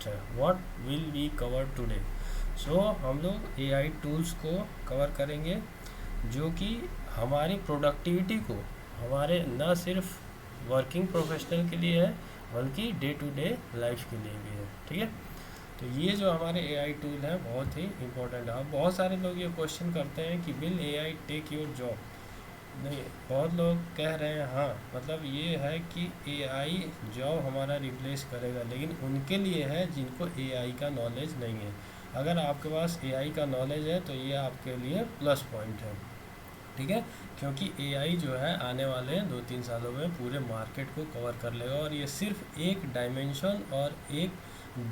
Podcast है what will we cover today. So हम लोग एआई टूल्स को कवर करेंगे जो कि हमारी प्रोडक्टिविटी को हमारे न सिर्फ वर्किंग प्रोफेशनल के लिए है बल्कि डे टू डे लाइफ के लिए भी है। ठीक है, तो ये जो हमारे एआई टूल है बहुत ही इम्पोर्टेंट है। अब बहुत सारे लोग ये क्वेश्चन करते हैं कि will AI tech your job. नहीं, बहुत लोग कह रहे हैं हाँ, मतलब ये है कि एआई जॉब हमारा रिप्लेस करेगा, लेकिन उनके लिए है जिनको एआई का नॉलेज नहीं है। अगर आपके पास एआई का नॉलेज है तो ये आपके लिए प्लस पॉइंट है। ठीक है, क्योंकि एआई जो है आने वाले 2-3 सालों में पूरे मार्केट को कवर कर लेगा, और ये सिर्फ एक डायमेंशन और एक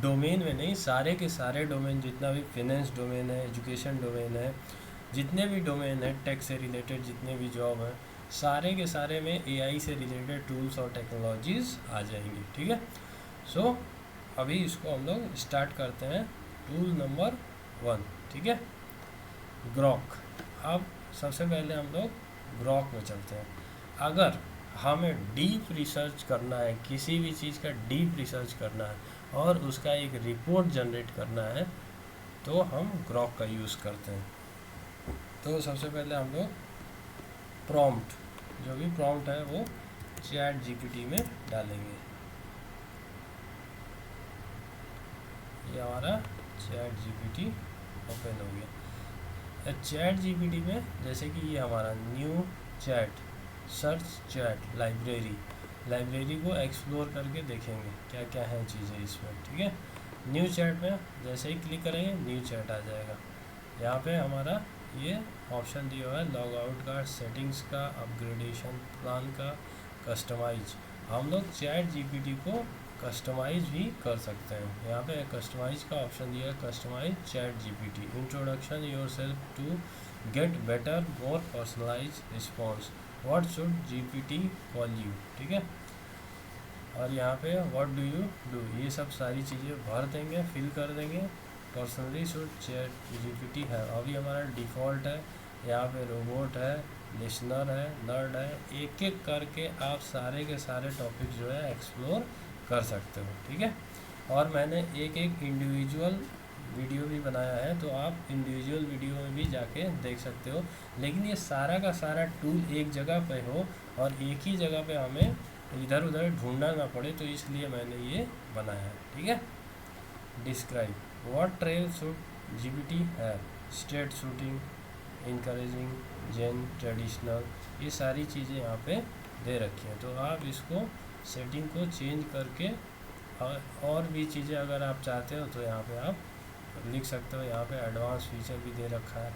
डोमेन में नहीं, सारे के सारे डोमेन, जितना भी फाइनेंस डोमेन है, एजुकेशन डोमेन है, जितने भी डोमेन है, टेक से रिलेटेड जितने भी जॉब हैं, सारे के सारे में एआई से रिलेटेड टूल्स और टेक्नोलॉजीज़ आ जाएंगी। ठीक है, सो अभी इसको हम लोग स्टार्ट करते हैं। टूल नंबर 1, ठीक है, ग्रॉक। अब सबसे पहले हम लोग ग्रॉक में चलते हैं। अगर हमें डीप रिसर्च करना है, किसी भी चीज़ का डीप रिसर्च करना है और उसका एक रिपोर्ट जनरेट करना है, तो हम ग्रॉक का यूज़ करते हैं। तो सबसे पहले हम लोग प्रॉम्प्ट, जो भी प्रॉम्प्ट है वो चैट जीपीटी में डालेंगे। ये हमारा चैट जीपीटी ओपन हो गया। चैट जीपीटी में जैसे कि ये हमारा new chat, search chat, library को एक्सप्लोर करके देखेंगे क्या क्या है चीज़ें इसमें। ठीक है, न्यू चैट में जैसे ही क्लिक करेंगे न्यू चैट आ जाएगा। यहाँ पे हमारा ये ऑप्शन दिया हुआ है लॉग आउट का, सेटिंग्स का, अपग्रेडेशन प्लान का, कस्टमाइज। हम लोग चैट जीपीटी को कस्टमाइज भी कर सकते हैं। यहाँ पे कस्टमाइज का ऑप्शन दिया है, customize chat GPT, introduction yourself to get better more personalize response, what should GPT call you. ठीक है, और यहाँ पे व्हाट डू यू डू, ये सब सारी चीज़ें भर देंगे, फिल कर देंगे। पर्सनली शुड चैट जीपीटी है, अभी हमारा डिफ़ॉल्ट है। यहाँ पे रोबोट है, लिसनर है, नर्ड है, एक एक करके आप सारे के सारे टॉपिक जो है एक्सप्लोर कर सकते हो। ठीक है, और मैंने एक एक इंडिविजुअल वीडियो भी बनाया है, तो आप इंडिविजुअल वीडियो में भी जाके देख सकते हो। लेकिन ये सारा का सारा टूल एक जगह पे हो और एक ही जगह पे हमें इधर उधर ढूंढना ना पड़े, तो इसलिए मैंने ये बनाया है। ठीक है, describe what trail should GPT है, स्ट्रेट शूटिंग, इनकरेजिंग, जेन, ट्रेडिशनल, ये सारी चीज़ें यहाँ पे दे रखी हैं। तो आप इसको सेटिंग को चेंज करके और भी चीज़ें अगर आप चाहते हो तो यहाँ पे आप लिख सकते हो। यहाँ पे एडवांस फीचर भी दे रखा है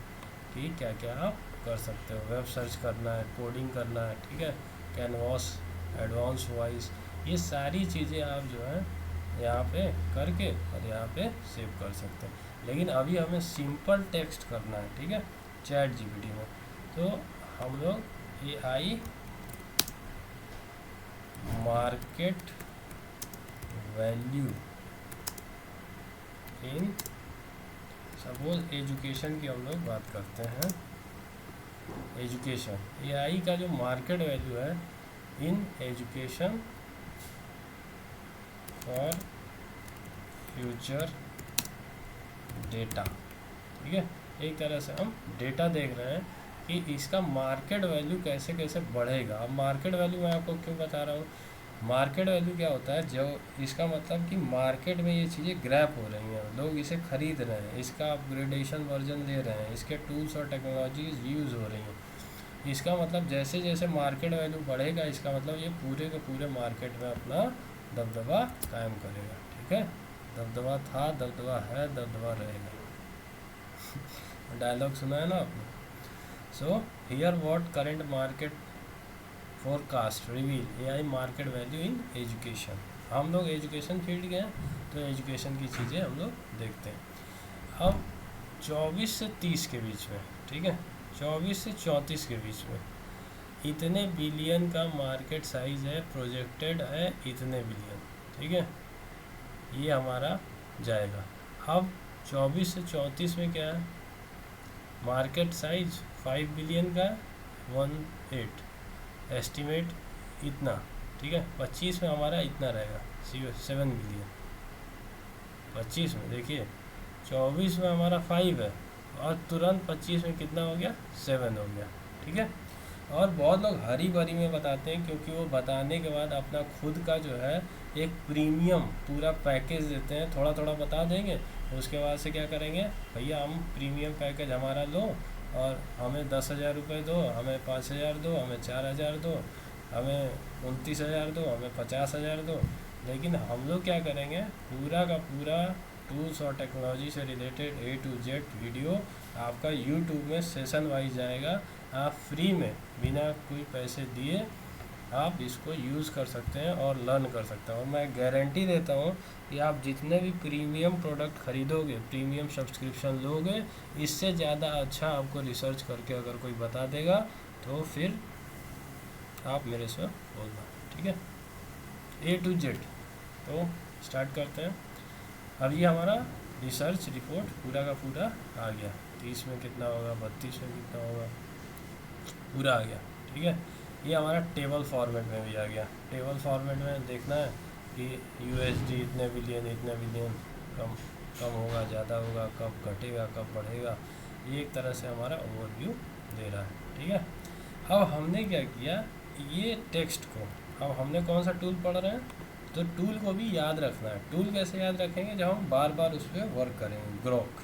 कि क्या क्या आप कर सकते हो। वेब सर्च करना है, कोडिंग करना है, ठीक है, कैनवास, एडवांस वॉइस, ये सारी चीज़ें आप जो है यहाँ पे करके और यहाँ पे सेव कर सकते हैं। लेकिन अभी हमें सिंपल टेक्स्ट करना है। ठीक है, चैट जीपीटी में तो हम लोग AI market value in, suppose education की हम लोग बात करते हैं। एजुकेशन, एआई का जो मार्केट वैल्यू है in education for future data. ठीक है, एक तरह से हम डेटा देख रहे हैं कि इसका मार्केट वैल्यू कैसे कैसे बढ़ेगा। अब मार्केट वैल्यू मैं आपको क्यों बता रहा हूँ, मार्केट वैल्यू क्या होता है, जो इसका मतलब कि मार्केट में ये चीज़ें ग्रैप हो रही हैं, लोग इसे ख़रीद रहे हैं, इसका अपग्रेडेशन वर्जन ले रहे हैं, इसके टूल्स और टेक्नोलॉजीज यूज़ हो रही हैं। इसका मतलब जैसे जैसे मार्केट वैल्यू बढ़ेगा, इसका मतलब ये पूरे के पूरे मार्केट में अपना दबदबा कायम करेगा। ठीक है, दबदबा था, दबदबा है, दबदबा रहेगा। डायलॉग सुना है ना आपने। So here what current market forecast reveal AI market value in education. हम लोग एजुकेशन फील्ड के हैं तो एजुकेशन की चीज़ें हम लोग देखते हैं। अब 24 से 30 के बीच में, ठीक है, 24 से 34 के बीच में इतने बिलियन का मार्केट साइज है, प्रोजेक्टेड है इतने बिलियन। ठीक है, ये हमारा जाएगा। अब 24 से 34 में क्या है, मार्केट साइज 5 बिलियन का, 18 एस्टिमेट इतना। ठीक है, 25 में हमारा इतना रहेगा 7 बिलियन। 25 में देखिए 24 में हमारा 5 है और तुरंत 25 में कितना हो गया 7 हो गया। ठीक है, और बहुत लोग हरी भरी में बताते हैं क्योंकि वो बताने के बाद अपना खुद का जो है एक प्रीमियम पूरा पैकेज देते हैं। थोड़ा थोड़ा बता देंगे, उसके बाद से क्या करेंगे, भैया हम प्रीमियम पैकेज हमारा लो और हमें 10,000 रुपये दो, हमें 5,000 दो, हमें 4,000 दो, हमें 29,000 दो, हमें 50,000 दो। लेकिन हम लोग क्या करेंगे, पूरा का पूरा टूल्स और टेक्नोलॉजी से related A to Z video आपका यूट्यूब में सेशन वाइज जाएगा। आप फ्री में बिना कोई पैसे दिए आप इसको यूज़ कर सकते हैं और लर्न कर सकते हैं। और मैं गारंटी देता हूँ कि आप जितने भी प्रीमियम प्रोडक्ट खरीदोगे, प्रीमियम सब्सक्रिप्शन लोगे, इससे ज़्यादा अच्छा आपको रिसर्च करके अगर कोई बता देगा तो फिर आप मेरे से बोलना। ठीक है, A to Z। तो स्टार्ट करते हैं। अब ये हमारा रिसर्च रिपोर्ट पूरा का पूरा आ गया। 30 में कितना होगा, 32 में कितना होगा, पूरा आ गया। ठीक है, ये हमारा टेबल फॉर्मेट में भी आ गया। टेबल फॉर्मेट में देखना है कि USD इतने बिलियन कम कम होगा, ज़्यादा होगा, कब घटेगा, कब बढ़ेगा, ये एक तरह से हमारा ओवरव्यू दे रहा है। ठीक है, अब हमने क्या किया, ये टेक्स्ट को अब हमने कौन सा टूल पढ़ रहे हैं, तो टूल को भी याद रखना है। टूल कैसे याद रखेंगे, जब हम बार बार उस पर वर्क करेंगे। ग्रोक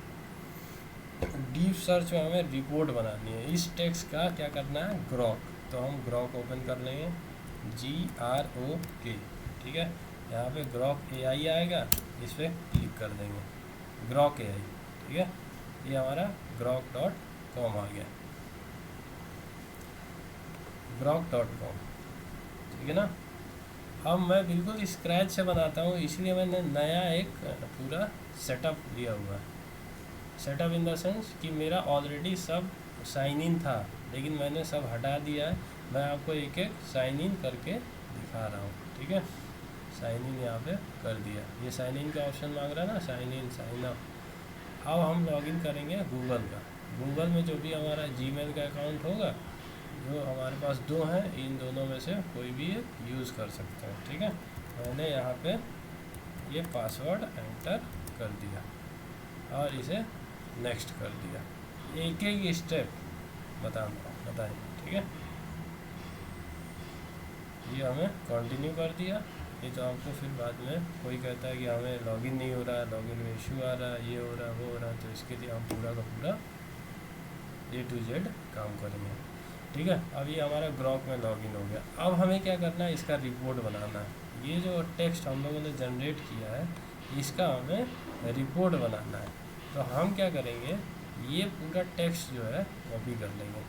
डीप सर्च में हमें रिपोर्ट बनानी है, इस टेक्स्ट का क्या करना है, ग्रोक। तो हम ग्रोक ओपन कर लेंगे, GROK। ठीक है, यहाँ पे ग्रोक AI आएगा, इस पर क्लिक कर देंगे, ग्रोक AI। ठीक है, ये हमारा grok.com आ गया, grok.com। ठीक है ना। अब मैं बिल्कुल स्क्रैच से बनाता हूँ, इसलिए मैंने नया एक पूरा सेटअप लिया हुआ है। सेटअप इन द सेंस कि मेरा ऑलरेडी सब साइन इन था, लेकिन मैंने सब हटा दिया है। मैं आपको एक एक साइन इन करके दिखा रहा हूँ। ठीक है, साइन इन यहाँ पे कर दिया, ये साइन इन का ऑप्शन मांग रहा है ना, साइन इन साइन अप। अब हम लॉगिन करेंगे गूगल का। गूगल में जो भी हमारा जीमेल का अकाउंट होगा, जो हमारे पास दो हैं, इन दोनों में से कोई भी एक यूज़ कर सकते हैं। ठीक है, मैंने यहाँ पे ये पासवर्ड एंटर कर दिया और इसे नेक्स्ट कर दिया। एक एक स्टेप बताएं। ठीक है, ये हमें कंटिन्यू कर दिया। ये तो आपको फिर बाद में कोई कहता है कि हमें लॉगिन नहीं हो रहा है, लॉगिन में इशू आ रहा है, ये हो रहा है, वो हो रहा है, तो इसके लिए हम पूरा का पूरा A to Z काम करेंगे। ठीक है, अब ये हमारा ग्रोक में लॉगिन हो गया। अब हमें क्या करना है, इसका रिपोर्ट बनाना है। ये जो टेक्स्ट हम लोगों ने जनरेट किया है, इसका हमें रिपोर्ट बनाना है। तो हम क्या करेंगे, ये पूरा टेक्स्ट जो है कॉपी कर लेंगे।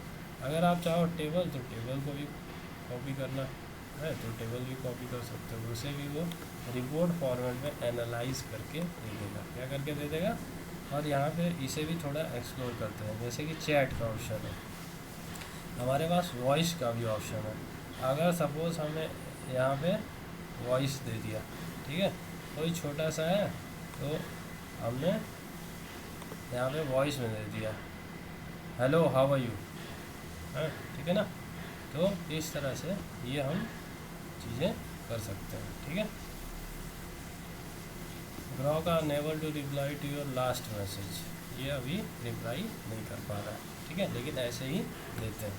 अगर आप चाहो टेबल, तो टेबल को भी कॉपी करना है तो टेबल भी कॉपी कर सकते हो, उसे भी वो रिपोर्ट फॉर्मेट में एनालाइज करके दे देगा। क्या करके दे देगा, और यहाँ पे इसे भी थोड़ा एक्सप्लोर करते हैं। जैसे कि चैट का ऑप्शन है, हमारे पास वॉइस का भी ऑप्शन है। अगर सपोज़ हमें यहाँ पे वॉइस दे दिया, ठीक है, कोई छोटा सा है तो हमने यहाँ पे वॉइस में दे दिया, हेलो हाउ आर यू, है, ठीक है ना। तो इस तरह से ये हम चीज़ें कर सकते हैं। ठीक है, Grok are unable to reply to your last message, ये अभी रिप्लाई नहीं कर पा रहा है। ठीक है, लेकिन ऐसे ही देते हैं।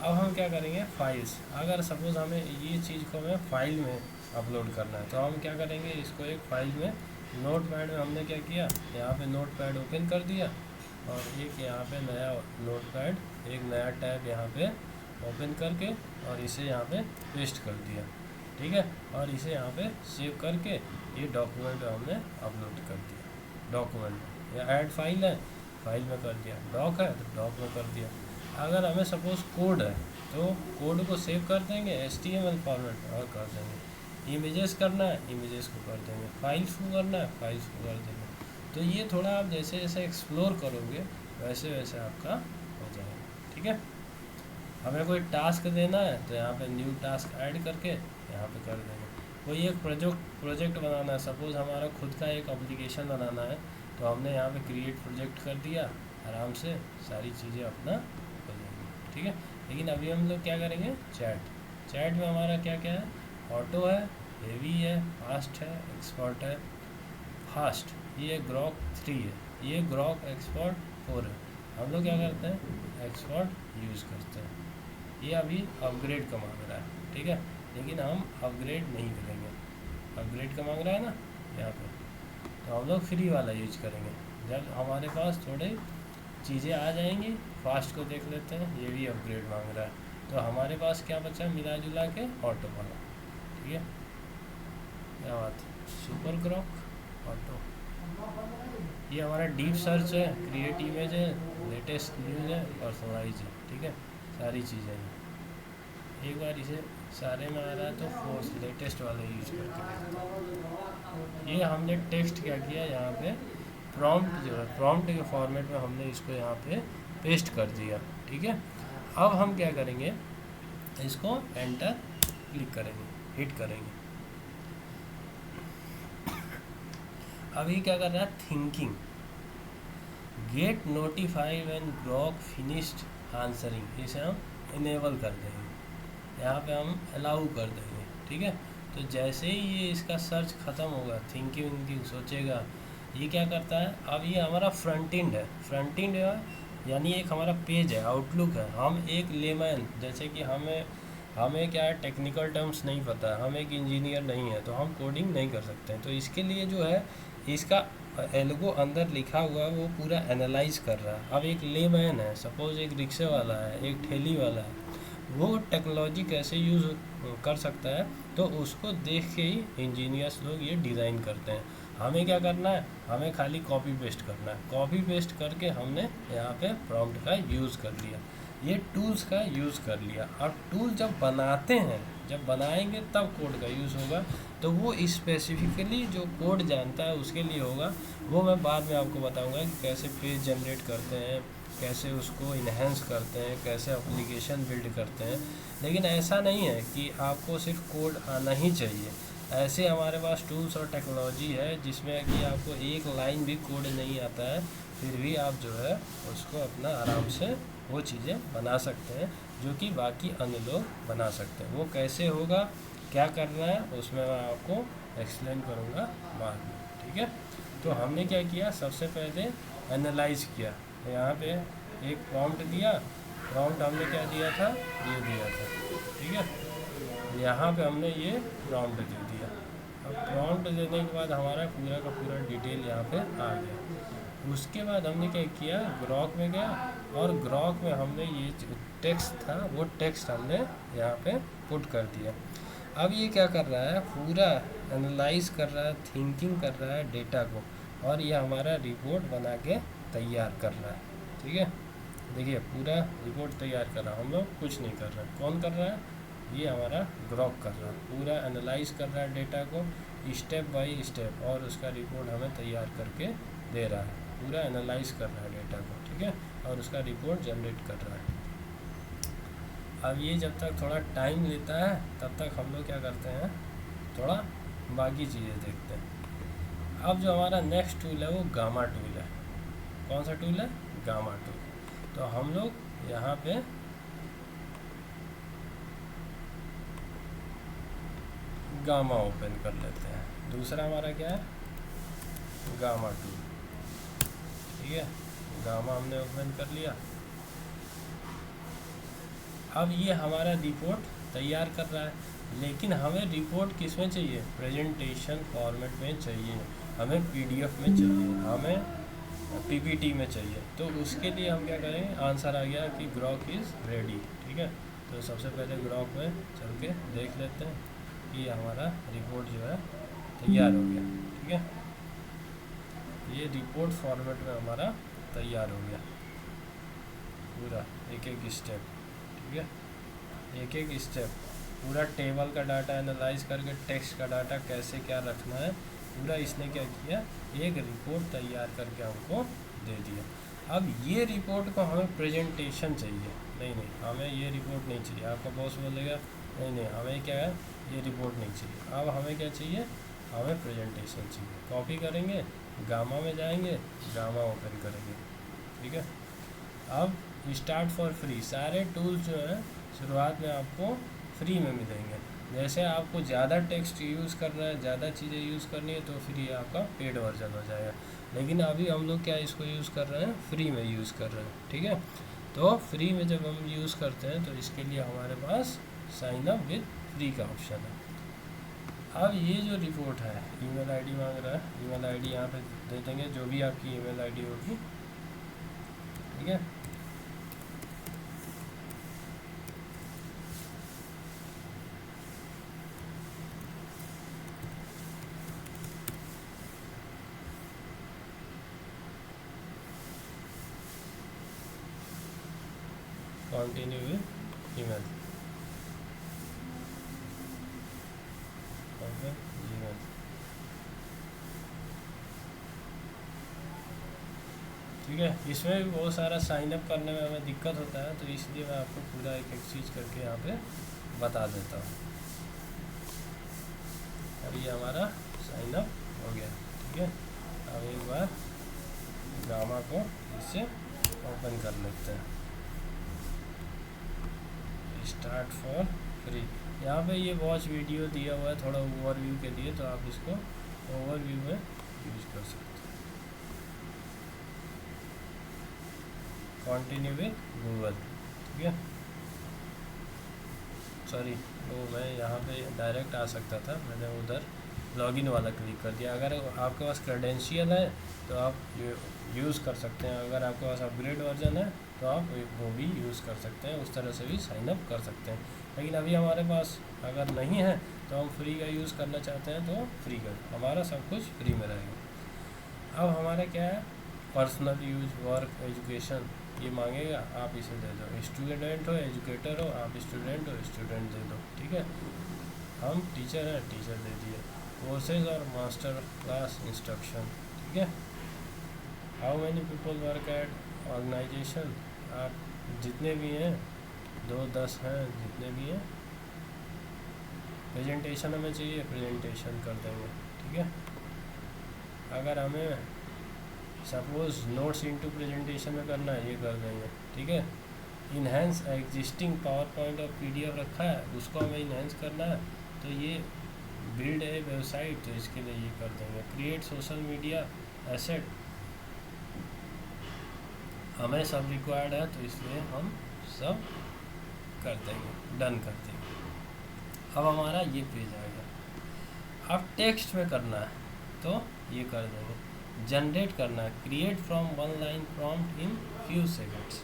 अब हम क्या करेंगे, फाइल्स, अगर सपोज़ हमें ये चीज़ को हमें फाइल में अपलोड करना है, तो हम क्या करेंगे, इसको एक फाइल में, नोटपैड में हमने क्या किया, यहाँ पे नोटपैड ओपन कर दिया और एक यहाँ पे नया नोटपैड, एक नया टैब यहाँ पे ओपन करके और इसे यहाँ पे पेस्ट कर दिया। ठीक है, और इसे यहाँ पे सेव करके ये डॉक्यूमेंट में हमने अपलोड कर दिया। डॉक्यूमेंट में या ऐड फाइल है, फाइल में कर दिया, डॉक है तो डॉक में कर दिया। अगर हमें सपोज़ कोड है तो कोड को सेव कर देंगे HTML फॉर्मेट में और कर देंगे। इमेजेस करना है, इमेजेस को कर देंगे। फाइल्स को करना है, फाइल्स को कर देंगे। तो ये थोड़ा आप जैसे जैसे एक्सप्लोर करोगे वैसे वैसे आपका हो जाएगा। ठीक है, हमें कोई टास्क देना है तो यहाँ पे न्यू टास्क ऐड करके यहाँ पे कर देंगे। कोई एक प्रोजेक्ट बनाना है, सपोज़ हमारा खुद का एक एप्लीकेशन बनाना है, तो हमने यहाँ पे क्रिएट प्रोजेक्ट कर दिया, आराम से सारी चीज़ें अपना कर लेंगे। ठीक है, लेकिन अभी हम लोग क्या करेंगे, चैट में हमारा क्या क्या है, ऑटो है, हेवी है, फास्ट है, एक्सपर्ट है, फास्ट, ये ग्रॉक 3 है, ये ग्रॉक एक्सपर्ट 4 है। हम लोग क्या करते हैं, एक्सपर्ट यूज़ करते हैं। ये अभी अपग्रेड का मांग रहा है, ठीक है, लेकिन हम अपग्रेड नहीं करेंगे। अपग्रेड का मांग रहा है ना यहाँ पे, तो हम लोग फ्री वाला यूज करेंगे। जब हमारे पास थोड़े चीज़ें आ जाएंगी, फास्ट को देख लेते हैं, ये भी अपग्रेड मांग रहा है, तो हमारे पास क्या बचा, मिला जुला के ऑटो वाला, ठीक है। क्या बात है, सुपर ग्रॉक ऑटो, ये हमारा डीप सर्च है, क्रिएट इमेज है, लेटेस्ट न्यूज़ है, पर्सनलाइज है, ठीक है, सारी चीज़ें हैं। एक बार इसे सारे में आ रहा है तो फोर्स लेटेस्ट वाले यूज करके देखते हैं। ये हमने टेक्स्ट क्या किया यहाँ पे, प्रॉम्प्ट जो है, प्रॉम्प्ट के फॉर्मेट में हमने इसको यहाँ पे पेस्ट कर दिया, ठीक है। अब हम क्या करेंगे, इसको एंटर क्लिक करेंगे, हिट करेंगे। अभी क्या कर रहा है, thinking, gate notify when Grok finished answering, इसे हम इनेबल कर देंगे, यहाँ पे हम अलाउ कर देंगे, ठीक है। तो जैसे ही ये इसका सर्च ख़त्म होगा, थिंकिंग सोचेगा, ये क्या करता है, अब ये हमारा फ्रंट एंड है, फ्रंट एंड है यानी एक हमारा पेज है, आउटलुक है। हम एक लेमैन, जैसे कि हमें क्या है, टेक्निकल टर्म्स नहीं पता है, हम एक इंजीनियर नहीं है, तो हम कोडिंग नहीं कर सकते हैं। तो इसके लिए जो है, इसका एल्गो अंदर लिखा हुआ है, वो पूरा एनालाइज कर रहा है। अब एक लेमैन है, सपोज एक रिक्शे वाला है, एक ठेली वाला है, वो टेक्नोलॉजी कैसे यूज़ कर सकता है, तो उसको देख के ही इंजीनियर्स लोग ये डिज़ाइन करते हैं। हमें क्या करना है, हमें खाली कॉपी पेस्ट करना है, कॉपी पेस्ट करके हमने यहाँ पे प्रॉम्प्ट का यूज़ कर लिया, ये टूल्स का यूज़ कर लिया। और टूल जब बनाते हैं, जब बनाएंगे तब कोड का यूज़ होगा, तो वो स्पेसिफिकली जो कोड जानता है उसके लिए होगा। वो मैं बाद में आपको बताऊंगा कि कैसे पेज जनरेट करते हैं, कैसे उसको इन्हेंस करते हैं, कैसे एप्लीकेशन बिल्ड करते हैं। लेकिन ऐसा नहीं है कि आपको सिर्फ कोड आना ही चाहिए, ऐसे हमारे पास टूल्स और टेक्नोलॉजी है जिसमें कि आपको एक लाइन भी कोड नहीं आता है, फिर भी आप जो है उसको अपना आराम से वो चीज़ें बना सकते हैं जो कि बाकी अन्य लोग बना सकते हैं। वो कैसे होगा, क्या करना है, उसमें मैं आपको एक्सप्लेन करूँगा बाद में, ठीक है। तो हमने क्या किया, सबसे पहले एनालाइज किया, यहाँ पे एक प्रॉम्प्ट दिया, प्रॉम्प्ट हमने क्या दिया था, ये दिया था, ठीक है। यहाँ पे हमने ये प्रॉम्प्ट दे दिया। अब प्रॉम्प्ट देने के बाद हमारा पूरा का पूरा डिटेल यहाँ पे आ गया। उसके बाद हमने क्या किया, ग्रॉक में गया, और ग्रॉक में हमने ये जो टेक्स्ट था वो टेक्स्ट हमने यहाँ पे पुट कर दिया। अब ये क्या कर रहा है, पूरा एनालाइज कर रहा है, थिंकिंग कर रहा है डेटा को, और ये हमारा रिपोर्ट बना के तैयार कर रहा है, ठीक है। देखिए पूरा रिपोर्ट तैयार कर रहा है, हम लोग कुछ नहीं कर रहे। कौन कर रहा है, ये हमारा ग्रॉक कर रहा है, पूरा एनालाइज कर रहा है डेटा को स्टेप बाय स्टेप, और उसका रिपोर्ट हमें तैयार करके दे रहा है। पूरा एनालाइज कर रहा है डेटा को, ठीक है, और उसका रिपोर्ट जनरेट कर रहा है। अब ये जब तक थोड़ा टाइम लेता है, तब तक हम लोग क्या करते हैं, थोड़ा बाकी चीज़ें देखते हैं। अब जो हमारा नेक्स्ट टूल है वो गामा टूल है। कौन सा टूल है, गामा टूल। तो हम लोग यहाँ पे गामा ओपन कर लेते हैं। दूसरा हमारा क्या है, गामा टूल, ठीक है। गामा हमने ओपन कर लिया। अब ये हमारा रिपोर्ट तैयार कर रहा है, लेकिन हमें रिपोर्ट किस में चाहिए, प्रेजेंटेशन फॉर्मेट में चाहिए, हमें पीडीएफ में चाहिए, हमें पीपीटी में चाहिए। तो उसके लिए हम क्या करेंगे, आंसर आ गया कि ग्रॉक इज़ रेडी, ठीक है। तो सबसे पहले ग्रॉक में चल के देख लेते हैं कि हमारा रिपोर्ट जो है तैयार हो गया, ठीक है। ये रिपोर्ट फॉर्मेट में हमारा तैयार हो गया पूरा, एक एक स्टेप, ठीक है, एक एक स्टेप, पूरा टेबल का डाटा एनालाइज करके टेक्स्ट का डाटा कैसे क्या रखना है, पूरा इसने क्या किया, एक रिपोर्ट तैयार करके हमको दे दिया। अब ये रिपोर्ट को हमें प्रेजेंटेशन चाहिए, नहीं हमें ये रिपोर्ट नहीं चाहिए। आपका बॉस बोलेगा नहीं हमें क्या है, ये रिपोर्ट नहीं चाहिए। अब हमें क्या चाहिए, हमें प्रेजेंटेशन चाहिए। कॉपी करेंगे, गामा में जाएंगे, गामा ओपन करेंगे, ठीक है। अब स्टार्ट फॉर फ्री, सारे टूल्स जो हैं शुरुआत में आपको फ्री में मिलेंगे। जैसे आपको ज़्यादा टेक्स्ट यूज़ करना है, ज़्यादा चीज़ें यूज़ करनी है, तो फिर ये आपका पेड वर्जन हो जाएगा। लेकिन अभी हम लोग क्या इसको यूज़ कर रहे हैं, फ्री में यूज़ कर रहे हैं, ठीक है। तो फ्री में जब हम यूज़ करते हैं तो इसके लिए हमारे पास साइन अप विद फ्री का ऑप्शन है। अब ये जो रिपोर्ट है, ईमेल आईडी मांग रहा है, ईमेल आईडी यहाँ पे दे देंगे, जो भी आपकी ईमेल आईडी होगी, ठीक है। Continue with email, okay, email, ठीक है। इसमें भी बहुत सारा साइन अप करने में हमें दिक्कत होता है, तो इसलिए मैं आपको पूरा एक एक चीज़ करके यहाँ पे बता देता हूँ। अब ये हमारा साइन अप हो गया, ठीक है। अब एक बार गामा को इससे ओपन कर लेते हैं, स्टार्ट फॉर फ्री। यहाँ पे ये वॉच वीडियो दिया हुआ है थोड़ा ओवरव्यू के लिए, तो आप इसको ओवरव्यू में यूज कर सकते हैं। कंटिन्यू विद गूगल, ठीक है। सॉरी, वो मैं यहाँ पे डायरेक्ट आ सकता था, मैंने उधर लॉगिन वाला क्लिक कर दिया। अगर आपके पास क्रेडेंशियल है तो आप यूज़ कर सकते हैं, अगर आपके पास अपग्रेड वर्जन है तो आप वो भी यूज़ कर सकते हैं, उस तरह से भी साइन अप कर सकते हैं। लेकिन अभी हमारे पास अगर नहीं है तो हम फ्री का यूज़ करना चाहते हैं, तो फ्री का, हमारा सब कुछ फ्री में रहेगा। अब हमारा क्या है, पर्सनल यूज, वर्क, एजुकेशन, ये मांगेगा, आप इसे दे दो। स्टूडेंट हो, एजुकेटर हो, आप स्टूडेंट हो, स्टूडेंट दे दो, ठीक है। हम टीचर हैं, टीचर दे दिए। कोर्सेज और मास्टर क्लास इंस्ट्रक्शन, ठीक है। How many people work at organization, आप जितने भी हैं, 2-10 हैं, जितने भी हैं। प्रेजेंटेशन हमें चाहिए, प्रेजेंटेशन कर देंगे, ठीक है। अगर हमें सपोज नोट्स इनटू प्रेजेंटेशन में करना है, ये कर देंगे, ठीक है। इन्हेंस एग्जिस्टिंग पावर पॉइंट और पीडीएफ रखा है, उसको हमें इन्हेंस करना है, तो ये बिल्ड है वेबसाइट, तो इसके लिए ये कर देंगे। क्रिएट सोशल मीडिया एसेट, हमें सब रिक्वायर्ड है, तो इसलिए हम सब कर देंगे, डन कर देंगे। अब हमारा ये पेज आएगा। अब टेक्स्ट में करना है तो ये कर देंगे। जनरेट करना है, create from one line prompt in few seconds.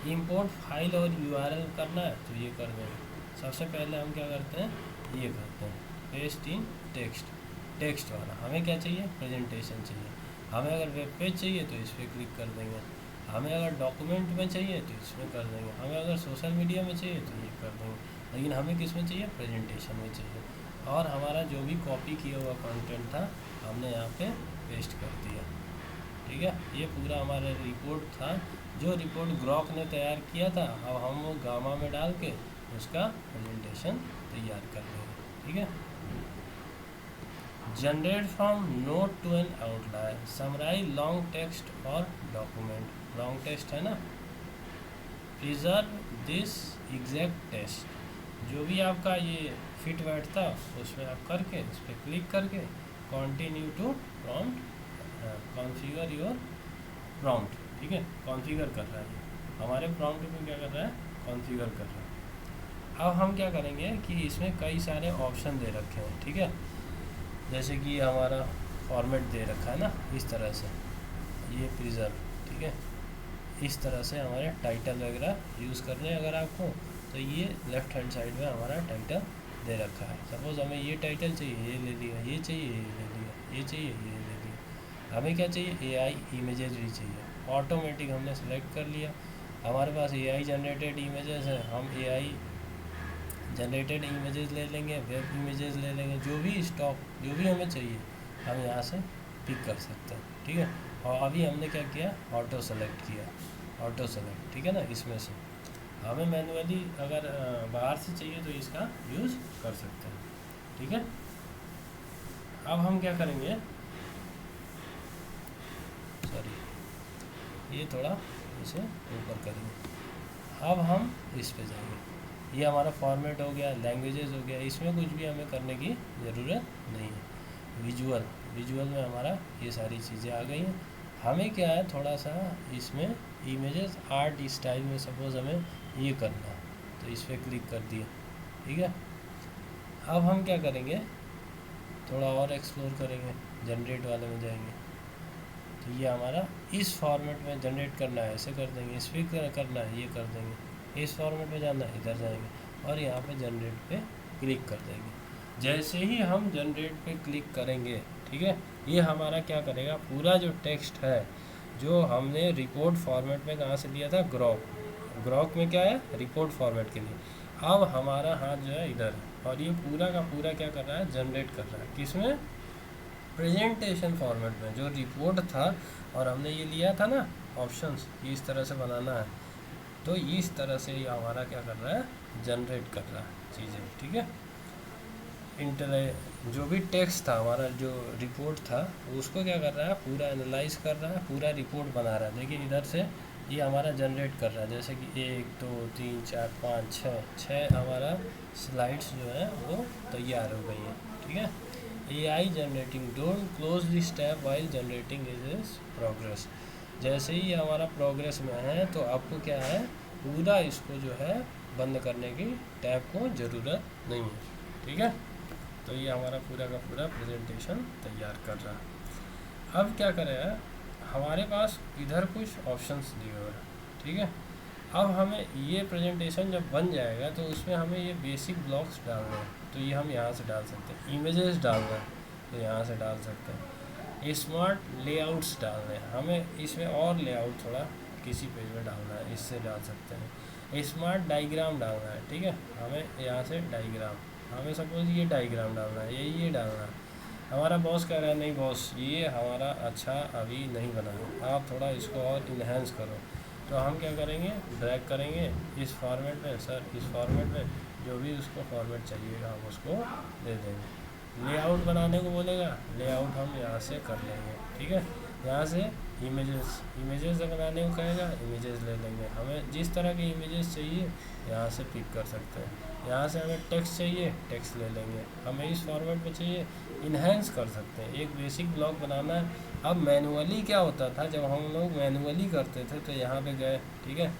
Import file और यूआरएल करना है, तो ये कर देंगे। सबसे पहले हम क्या करते हैं, ये करते हैं पेस्ट इन टेक्स्ट, टेक्स्ट वाला। हमें क्या चाहिए, प्रेजेंटेशन चाहिए। हमें अगर वेब पेज चाहिए तो इस पर क्लिक कर देंगे। हमें अगर डॉक्यूमेंट में चाहिए तो इसमें कर देंगे। हमें अगर सोशल मीडिया में चाहिए तो ये कर देंगे। लेकिन हमें किस में चाहिए, प्रेजेंटेशन में चाहिए। और हमारा जो भी कॉपी किया हुआ कंटेंट था हमने यहाँ पे पेस्ट कर दिया, ठीक है। ये पूरा हमारा रिपोर्ट था, जो रिपोर्ट ग्रॉक ने तैयार किया था। अब हम वो गामा में डाल के उसका प्रेजेंटेशन तैयार कर देंगे, ठीक है। Generate from note to an outline, summarize long text और डॉक्यूमेंट। लॉन्ग टेक्स्ट है ना, प्रिजर्व दिस एग्जैक्ट टेक्स्ट, जो भी आपका ये फिट बैठता उसमें आप करके इस पर क्लिक करके continue to prompt, configure your prompt, ठीक है। कॉन्फ़िगर कर रहा है हमारे प्रॉम्प्ट को, क्या कर रहा है, कॉन्फ़िगर कर रहा है। अब हम क्या करेंगे कि इसमें कई सारे ऑप्शन दे रखे हैं, ठीक है। जैसे कि हमारा फॉर्मेट दे रखा है ना, इस तरह से, ये प्रिजर्व, ठीक है। इस तरह से हमारे टाइटल वगैरह यूज़ करने हैं अगर आपको, तो ये लेफ़्ट हैंड साइड में हमारा टाइटल दे रखा है। सपोज़ हमें ये टाइटल चाहिए, ये ले लिया, ये चाहिए, ये ले लिया, ये चाहिए, ये ले लिया। हमें क्या चाहिए, एआई इमेजेस भी चाहिए, ऑटोमेटिक हमने सेलेक्ट कर लिया। हमारे पास एआई जनरेटेड इमेजेस है, हम एआई जनरेटेड इमेजेस ले लेंगे, वेब इमेजेस ले लेंगे, जो भी स्टॉक, जो भी हमें चाहिए हम यहाँ से पिक कर सकते हैं, ठीक है। और अभी हमने क्या किया, ऑटो सेलेक्ट किया, ऑटो सेलेक्ट, ठीक है ना। इसमें से हमें मैनुअली अगर बाहर से चाहिए तो इसका यूज़ कर सकते हैं, ठीक है। अब हम क्या करेंगे, सॉरी, ये थोड़ा इसे ऊपर करेंगे। अब हम इस पे जाएंगे, ये हमारा फॉर्मेट हो गया, लैंग्वेजेस हो गया, इसमें कुछ भी हमें करने की ज़रूरत नहीं है। विजुअल में हमारा ये सारी चीज़ें आ गई हैं। हमें क्या है, थोड़ा सा इसमें इमेजेस आर्ट स्टाइल में सपोज़ हमें ये करना है, तो इस पर क्लिक कर दिया, ठीक है। अब हम क्या करेंगे, थोड़ा और एक्सप्लोर करेंगे, जनरेट वाले में जाएंगे, तो ये हमारा इस फॉर्मेट में जनरेट करना है, ऐसे कर देंगे, इस पर करना है ये कर देंगे, इस फॉर्मेट में जाना है इधर जाएंगे और यहाँ पे जनरेट पे क्लिक कर देंगे। जैसे ही हम जनरेट पे क्लिक करेंगे, ठीक है, ये हमारा क्या करेगा, पूरा जो टेक्स्ट है जो हमने रिपोर्ट फॉर्मेट में कहाँ से लिया था, ग्रॉक में क्या है, रिपोर्ट फॉर्मेट के लिए, अब हमारा हाथ जो है इधर है और ये पूरा का पूरा क्या कर रहा है, जनरेट कर रहा है, किसमें, प्रेजेंटेशन फॉर्मेट में, जो रिपोर्ट था और हमने ये लिया था ना ऑप्शंस, ये इस तरह से बनाना है, तो इस तरह से ये हमारा क्या कर रहा है, जनरेट कर रहा है चीज़ें, ठीक है। जो भी टेक्स्ट था हमारा, जो रिपोर्ट था, उसको क्या कर रहा है, पूरा एनालाइज कर रहा है, पूरा रिपोर्ट बना रहा है। देखिए इधर से ये हमारा जनरेट कर रहा है, जैसे कि 1 2 3 4 5 6 हमारा स्लाइड्स जो है वो तैयार हो गई हैं, ठीक है। AI generating, don't close this tab while generating is progress. जैसे ही हमारा प्रोग्रेस में है तो आपको क्या है, पूरा इसको जो है बंद करने की टैब को ज़रूरत नहीं है, ठीक है। तो ये हमारा पूरा का पूरा प्रेजेंटेशन तैयार कर रहा है। अब क्या करेगा, हमारे पास इधर कुछ ऑप्शंस दिए हुए हैं, ठीक है। अब हमें ये प्रेजेंटेशन जब बन जाएगा तो उसमें हमें ये बेसिक ब्लॉक्स डालने हैं, तो ये हम यहाँ से डाल सकते हैं। इमेजेस डालना है तो यहाँ से डाल सकते हैं। स्मार्ट लेआउट्स डालने हैं, हमें इसमें और लेआउट थोड़ा किसी पेज में डालना है, इससे डाल सकते हैं। स्मार्ट डायग्राम डालना है, ठीक है, हमें यहाँ से डायग्राम, हमें सपोज ये डायग्राम डालना है, ये डालना है। हमारा बॉस कह रहा है नहीं बॉस ये हमारा अच्छा अभी नहीं बना है, आप थोड़ा इसको और इन्हेंस करो, तो हम क्या करेंगे, ड्रैग करेंगे इस फॉर्मेट में, सर इस फॉर्मेट में जो भी उसको फॉर्मेट चाहिएगा हम उसको दे देंगे। लेआउट बनाने को बोलेगा, लेआउट हम यहाँ से कर लेंगे, ठीक है। यहाँ से इमेजेस बनाने को कहेगा, इमेजेस ले लेंगे, हमें जिस तरह के इमेजेस चाहिए यहाँ से पिक कर सकते हैं। यहाँ से हमें टेक्स्ट चाहिए, टेक्स्ट ले लेंगे, हमें इस फॉर्मेट में चाहिए, इन्हेंस कर सकते हैं। एक बेसिक ब्लॉक बनाना है। अब मैनुअली क्या होता था, जब हम लोग मैनुअली करते थे तो यहाँ पे गए, ठीक है,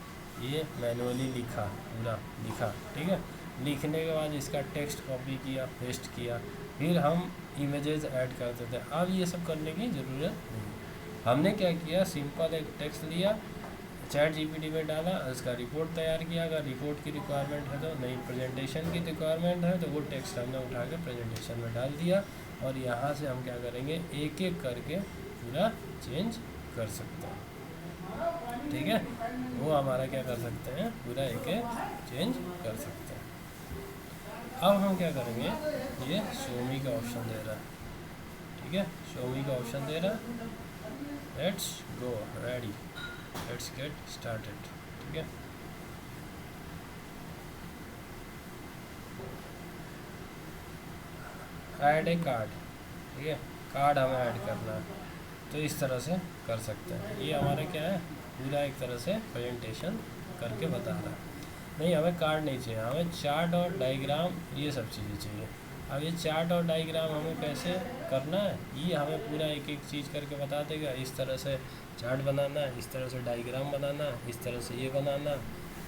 ये मैनुअली लिखा, पूरा लिखा, ठीक है। लिखने के बाद इसका टेक्स्ट कॉपी किया, पेस्ट किया, फिर हम इमेजेस ऐड करते थे। अब ये सब करने की ज़रूरत नहीं। हमने क्या किया, सिंपल एक टेक्स्ट लिया, चैट जीपीटी में डाला, उसका रिपोर्ट तैयार किया। अगर रिपोर्ट की रिक्वायरमेंट है तो, नहीं प्रेजेंटेशन की रिक्वायरमेंट है तो वो टेक्स्ट हमने उठा के प्रेजेंटेशन में डाल दिया और यहाँ से हम क्या करेंगे, एक एक करके पूरा चेंज कर सकते हैं, ठीक है। वो हमारा क्या कर सकते हैं, पूरा एक एक चेंज कर सकते हैं। अब हम क्या करेंगे, ये शोमी का ऑप्शन दे रहा है, ठीक है, शोमी का ऑप्शन दे रहा है। Let's go, ready, let's get started, ठीक है। ऐड ए कार्ड, ठीक है, कार्ड हमें ऐड करना है, तो इस तरह से कर सकते हैं। ये हमारा क्या है, पूरा एक तरह से प्रेजेंटेशन करके बता रहा है। नहीं हमें कार्ड नहीं चाहिए, हमें चार्ट और डायग्राम ये सब चीज़ें चाहिए। अब ये चार्ट और डायग्राम हमें कैसे करना है, ये हमें पूरा एक एक चीज़ करके बता देगा। इस तरह से चार्ट बनाना है, इस तरह से डायग्राम बनाना है, इस तरह से ये बनाना,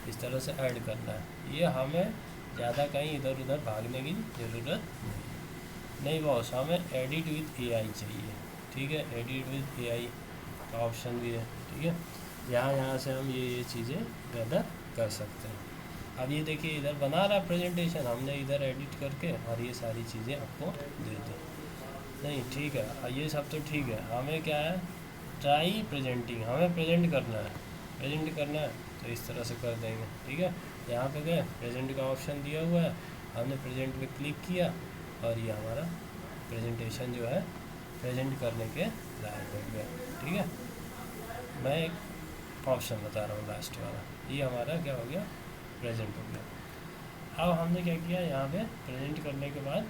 इस तरह से ऐड करना है। ये हमें ज़्यादा कहीं इधर उधर भागने की ज़रूरत नहीं बॉस, हमें एडिट विद AI चाहिए, ठीक है। एडिट विद AI का ऑप्शन भी है, ठीक है। यहाँ से हम ये चीज़ें गैदर कर सकते हैं। अब ये देखिए इधर बना रहा प्रेजेंटेशन, हमने इधर एडिट करके और ये सारी चीज़ें आपको दे दी। नहीं ठीक है, ये सब तो ठीक है। हमें क्या है, ट्राई प्रेजेंटिंग, हमें प्रेजेंट करना है, तो इस तरह से कर देंगे, ठीक है। यहाँ पे गए, प्रेजेंट का ऑप्शन दिया हुआ है, हमने प्रेजेंट पे क्लिक किया और ये हमारा प्रेजेंटेशन जो है प्रेजेंट करने के लायक हो गया, ठीक है। मैं एक ऑप्शन बता रहा हूँ लास्ट वाला, ये हमारा क्या हो गया, प्रेजेंट हो गया। अब हमने क्या किया, यहाँ पे प्रेजेंट करने के बाद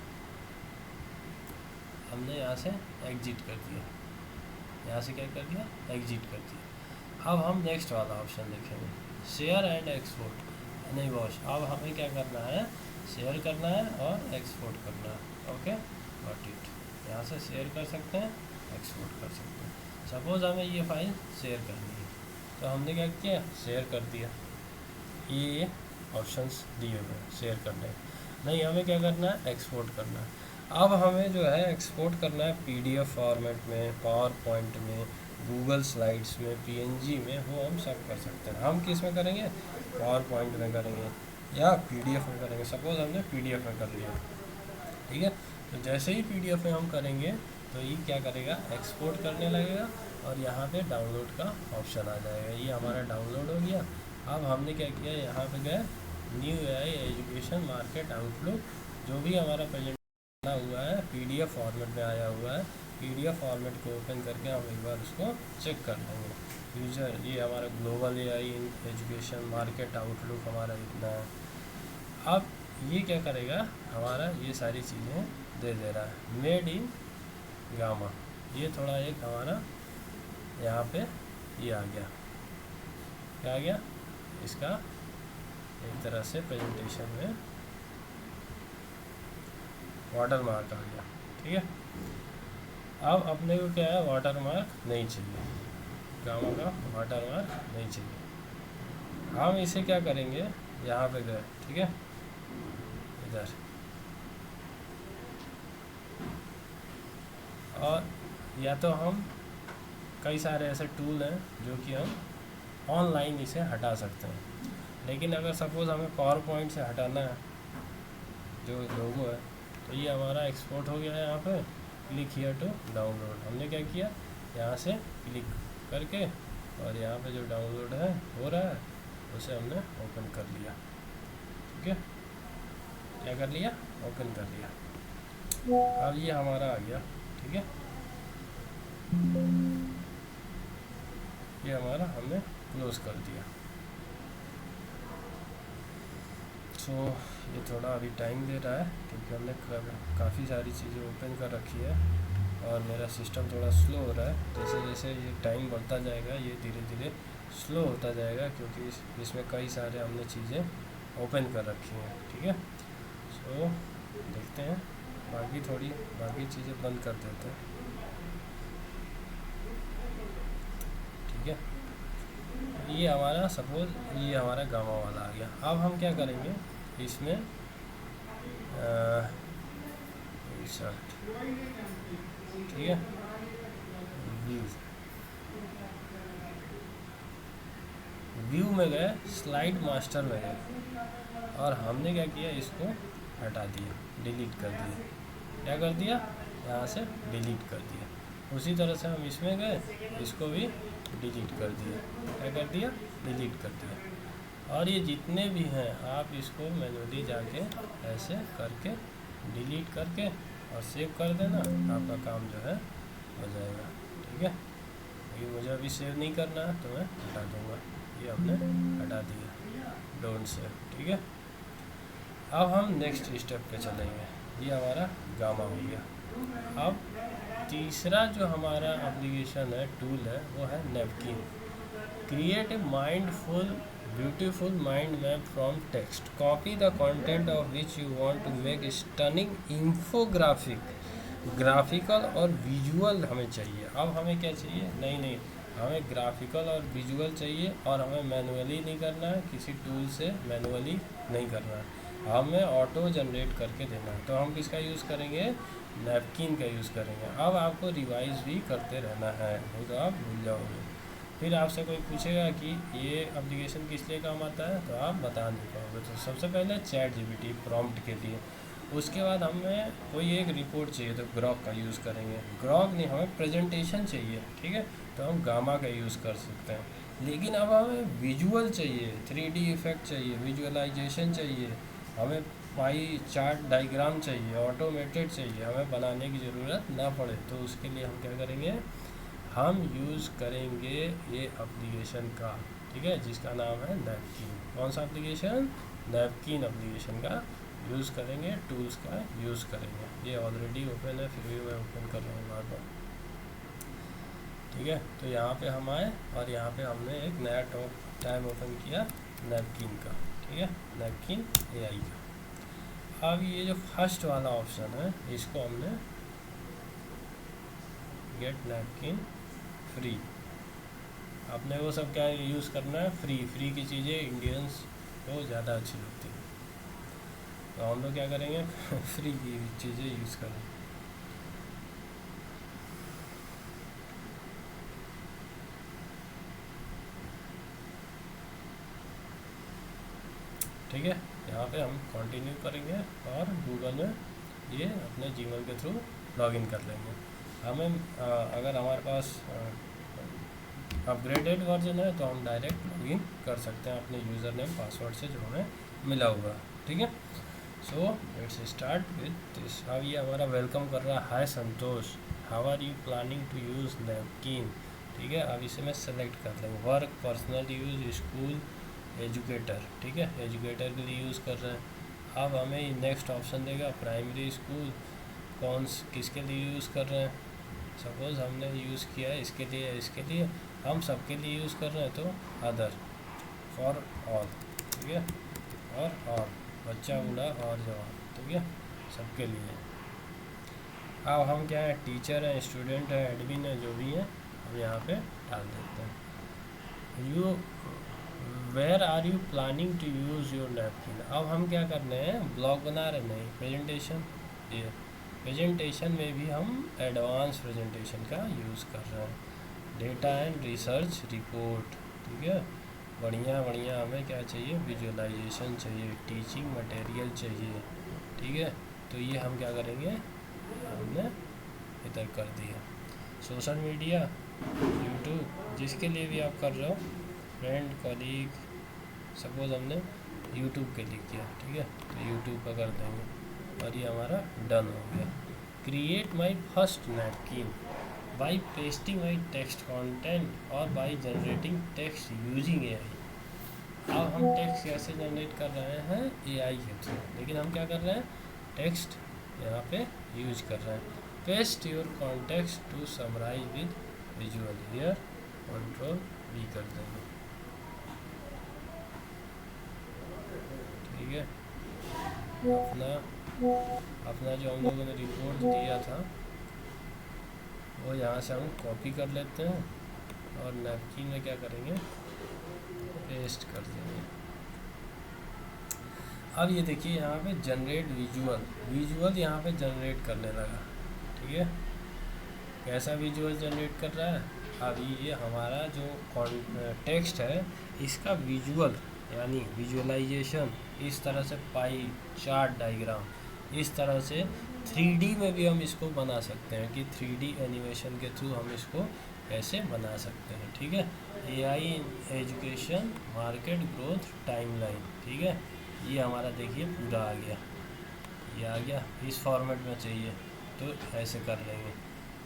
हमने यहाँ से एग्जिट कर दिया, यहाँ से क्या कर दिया, एग्जिट कर दिया। अब हम नेक्स्ट वाला ऑप्शन देखेंगे, शेयर एंड एक्सपोर्ट। नहीं वॉश। अब हमें क्या करना है, शेयर करना है और एक्सपोर्ट करना है। Okay got it. यहाँ से शेयर कर सकते हैं, एक्सपोर्ट कर सकते हैं। सपोज़ हमें ये फाइल शेयर करनी है, तो हमने क्या किया, शेयर कर दिया। ये ऑप्शंस दिए हुए हैं शेयर करने। नहीं, हमें क्या करना है, एक्सपोर्ट करना है। अब हमें जो है एक्सपोर्ट करना है पीडीएफ फॉर्मेट में, पावर पॉइंट में, गूगल स्लाइड्स में, पीएनजी में, वो हम सब कर सकते हैं। हम किस में करेंगे, पावर पॉइंट में करेंगे या पीडीएफ में करेंगे। सपोज़ हमने पीडीएफ में कर लिया, ठीक है। तो जैसे ही पीडीएफ में हम करेंगे तो ये क्या करेगा, एक्सपोर्ट करने लगेगा और यहाँ पे डाउनलोड का ऑप्शन आ जाएगा। ये हमारा डाउनलोड हो गया। अब हमने क्या किया, यहाँ पे गए new AI education market outlook, जो भी हमारा प्रेजेंट बना हुआ है पीडीएफ फॉर्मेट में आया हुआ है, पीडीएफ फॉर्मेट को ओपन करके हम एक बार उसको चेक कर लेंगे। यूजर ये हमारा global AI education market outlook हमारा इतना है। अब ये क्या करेगा, हमारा ये सारी चीज़ें दे रहा है। मेड इन गामा, ये थोड़ा एक हमारा यहाँ पे ये आ गया, क्या आ गया, इसका एक तरह से प्रेजेंटेशन में वाटर मार्क आ गया, ठीक है। अब अपने को क्या है, वाटर मार्क नहीं चाहिए, गामा का वाटर मार्क नहीं चाहिए। हम इसे क्या करेंगे, यहाँ पे गए, ठीक है, इधर, और या तो हम कई सारे ऐसे टूल हैं जो कि हम ऑनलाइन इसे हटा सकते हैं। लेकिन अगर सपोज़ हमें पावर पॉइंट से हटाना है जो लोगो है, तो ये हमारा एक्सपोर्ट हो गया है। यहाँ पे क्लिक हियर टू डाउनलोड, हमने क्या किया, यहाँ से क्लिक करके और यहाँ पे जो डाउनलोड है हो रहा है उसे हमने ओपन कर लिया, ठीक है। क्या कर लिया, ओपन कर लिया। अब ये हमारा आ गया, ठीक है, ये हमारा हमने क्लोज कर दिया। सो ये थोड़ा अभी टाइम दे रहा है क्योंकि हमने काफ़ी सारी चीज़ें ओपन कर रखी है और मेरा सिस्टम थोड़ा स्लो हो रहा है। जैसे जैसे ये टाइम बढ़ता जाएगा ये धीरे धीरे स्लो होता जाएगा, क्योंकि इसमें कई सारे हमने चीज़ें ओपन कर रखी हैं, ठीक है। सो देखते हैं, बाकी चीज़ें बंद कर देते हैं, ठीक है। ये हमारा सपोज ये हमारा गामा वाला आ गया। अब हम क्या करेंगे, इसमें इंसर्ट, ठीक है, व्यू में गए, स्लाइड मास्टर में गए और हमने क्या किया, इसको हटा दिया, डिलीट कर दिया। क्या कर दिया, यहाँ से डिलीट कर दिया। उसी तरह से हम इसमें गए, इसको भी डिलीट कर दिया। क्या कर दिया, डिलीट कर दिया। और ये जितने भी हैं आप इसको मैनुअली जाके ऐसे करके डिलीट करके और सेव कर देना, आपका काम जो है हो जाएगा, ठीक है। ये मुझे अभी सेव नहीं करना है तो मैं हटा दूँगा, ये हमने हटा दिया, डोंट सेव, ठीक है। अब हम नेक्स्ट स्टेप पे चलेंगे। ये हमारा गामा हो गया। अब तीसरा जो हमारा एप्लीकेशन है, टूल है, वो है Napkin. Create a mindful beautiful mind map from text, copy the content of which you want to make stunning infographic, graphical और विजुअल हमें चाहिए। अब हमें क्या चाहिए, नहीं हमें ग्राफिकल और विजुअल चाहिए और हमें मैनुअली नहीं करना है, किसी टूल से मैनुअली नहीं करना है, हमें ऑटो जनरेट करके देना है। तो हम किसका यूज़ करेंगे, नैपकिन का यूज़ करेंगे। अब आपको रिवाइज भी करते रहना है, नहीं तो आप भूल जाओगे। फिर आपसे कोई पूछेगा कि ये एप्लीकेशन किस लिए काम आता है, तो आप बता नहीं पाओगे। तो सबसे पहले चैट जीपीटी प्रॉम्प्ट के लिए, उसके बाद हमें कोई एक रिपोर्ट चाहिए तो ग्रॉक का यूज़ करेंगे। ग्रॉक नहीं, हमें प्रेजेंटेशन चाहिए, ठीक है, तो हम गामा का यूज़ कर सकते हैं। लेकिन अब हमें विजुअल चाहिए, 3D इफेक्ट चाहिए, विजुअलाइजेशन चाहिए, हमें पाई चार्ट डायग्राम चाहिए, ऑटोमेटेड चाहिए, हमें बनाने की ज़रूरत ना पड़े। तो उसके लिए हम क्या करेंगे, हम यूज़ करेंगे ये एप्लीकेशन का, ठीक है, जिसका नाम है नैपकिन। कौन सा एप्लीकेशन, नैपकिन एप्लीकेशन का यूज़ करेंगे, टूल्स का यूज़ करेंगे। ये ऑलरेडी ओपन है, फिर भी मैं ओपन कर रहा हूँ बार बार, ठीक है। तो यहाँ पे हम आए और यहाँ पे हमने एक नया टैब ओपन किया नैपकिन का, ठीक है, नैपकिन AI का। अब ये जो फर्स्ट वाला ऑप्शन है इसको हमने गेट नैपकिन फ्री, अपने को सब क्या यूज़ करना है, फ्री की चीज़ें इंडियंस को ज़्यादा अच्छी लगती है, तो हम लोग क्या करेंगे फ्री की चीज़ें यूज़ करें। ठीक है, यहाँ पे हम कंटिन्यू करेंगे और गूगल में ये अपने जीमेल के थ्रू लॉगिन कर लेंगे। हमें अगर हमारे पास अपग्रेडेड वर्जन है तो हम डायरेक्ट लॉगिन कर सकते हैं अपने यूज़र नेम पासवर्ड से जो हमें मिला हुआ। ठीक है, so let's start with this. अब ये हमारा वेलकम कर रहा है, hi Santosh, how are you planning to use Napkin. ठीक है, अब इसे मैं सेलेक्ट कर लेंगे, work, personal use, school, educator. ठीक है, एजुकेटर के लिए यूज़ कर रहे हैं। अब हमें नेक्स्ट ऑप्शन देगा प्राइमरी स्कूल, किसके लिए यूज़ कर रहे हैं, सपोज़ हमने यूज़ किया है इसके लिए हम सबके लिए यूज़ कर रहे हैं तो अदर, फॉर ऑल। ठीक है, और बच्चा, बूढ़ा और जवान। ठीक है, सबके लिए। अब हम क्या है, टीचर हैं, स्टूडेंट है, एडमिन है, जो भी है हम यहाँ पे डाल देते हैं। You where are you planning to use your Napkin. अब हम क्या कर रहे हैं, ब्लॉग बना रहे, नहीं प्रेजेंटेशन, ये प्रेजेंटेशन में भी हम एडवांस प्रेजेंटेशन का यूज़ कर रहे हैं, डेटा एंड रिसर्च रिपोर्ट। ठीक है, बढ़िया हमें क्या चाहिए, विजुअलाइजेशन चाहिए, टीचिंग मटेरियल चाहिए। ठीक है, तो ये हम क्या करेंगे, हमने इधर कर दिया। सोशल मीडिया, यूट्यूब, जिसके लिए भी आप कर रहे हो, फ्रेंड, कलीग, सपोज हमने यूट्यूब के लिए किया। ठीक है, तो यूट्यूब पर कर देंगे और ये हमारा डन हो गया। Create my first Napkin by pasting my text content और by generating text using AI। अब हम टेक्स्ट कैसे जनरेट कर रहे हैं, AI के थ्रू, लेकिन हम क्या कर रहे हैं, टेक्स्ट यहाँ पे यूज कर रहे हैं। Paste your context to summarize with visual, here control भी कर देंगे। ठीक है, अपना जो हम लोगों ने रिपोर्ट दिया था वो यहाँ से हम कॉपी कर लेते हैं और नैपकिन में क्या करेंगे, पेस्ट कर देंगे। अब ये देखिए यहाँ पे जनरेट विजुअल यहाँ पे जनरेट करने लगा। ठीक है, कैसा विजुअल जनरेट कर रहा है, अब ये हमारा जो टेक्स्ट है इसका विजुअल यानी विजुअलाइजेशन इस तरह से पाई चार्ट डायग्राम, इस तरह से 3D में भी हम इसको बना सकते हैं कि 3D एनिमेशन के थ्रू हम इसको कैसे बना सकते हैं। ठीक है, AI education market growth timeline. ठीक है, ये हमारा देखिए पूरा आ गया, ये आ गया, इस फॉर्मेट में चाहिए तो ऐसे कर लेंगे,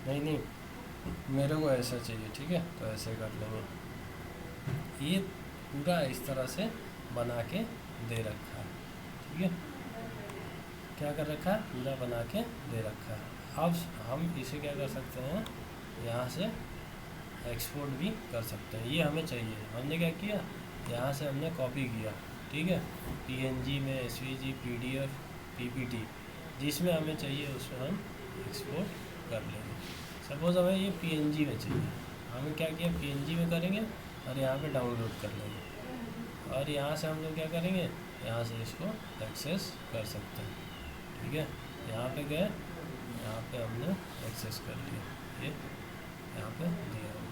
नहीं मेरे को ऐसा चाहिए। ठीक है, तो ऐसे कर लेंगे। ये पूरा इस तरह से बना के दे रखा है। ठीक है, क्या कर रखा है, पूरा बना के दे रखा है। अब हम इसे क्या कर सकते हैं, यहाँ से एक्सपोर्ट भी कर सकते हैं। ये हमें चाहिए, हमने क्या किया, यहाँ से हमने कॉपी किया। ठीक है, PNG में, SVG, PDF, PPT, जिसमें हमें चाहिए उसमें हम एक्सपोर्ट कर लेंगे। सपोज़ हमें ये PNG में चाहिए, हमें क्या किया, PNG में करेंगे और यहाँ पे डाउनलोड कर लेंगे और यहाँ से हम लोग क्या करेंगे, यहाँ से इसको एक्सेस कर सकते हैं। ठीक है, यहाँ पे गए, यहाँ पे हमने एक्सेस कर लिया, ये यहाँ पे दिया हुआ।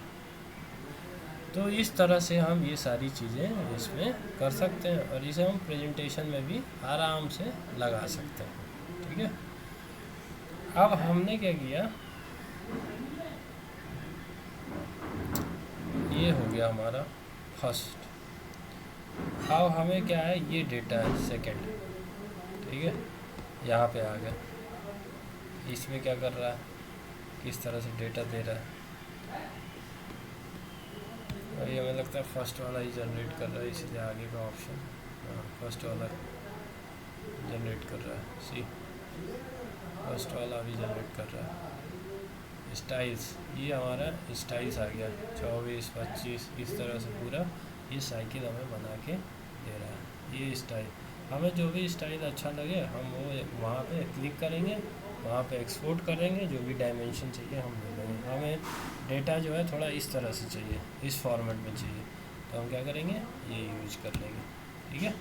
तो इस तरह से हम ये सारी चीज़ें इसमें कर सकते हैं और इसे हम प्रेजेंटेशन में भी आराम से लगा सकते हैं। ठीक है, अब हमने क्या किया, ये हो गया हमारा फर्स्ट। अब हमें क्या है, ये डेटा है सेकंड। ठीक है, यहाँ पे आ गए, इसमें क्या कर रहा है, किस तरह से डेटा दे रहा है, और ये हमें लगता है फर्स्ट वाला ही जनरेट कर रहा है, इसलिए आगे का ऑप्शन फर्स्ट वाला जनरेट कर रहा है। सी, फर्स्ट वाला अभी जनरेट कर रहा है। स्टाइल्स, ये हमारा स्टाइल्स आ गया, 24, 25, इस तरह से पूरा ये साइकिल हमें बना के दे रहा है। ये स्टाइल, हमें जो भी स्टाइल अच्छा लगे हम वो वहाँ पे क्लिक करेंगे, वहाँ पे एक्सपोर्ट करेंगे, जो भी डायमेंशन चाहिए हम ले लेंगे। हमें डेटा जो है थोड़ा इस तरह से चाहिए, इस फॉर्मेट में चाहिए, तो हम क्या करेंगे, ये यूज कर लेंगे। ठीक है,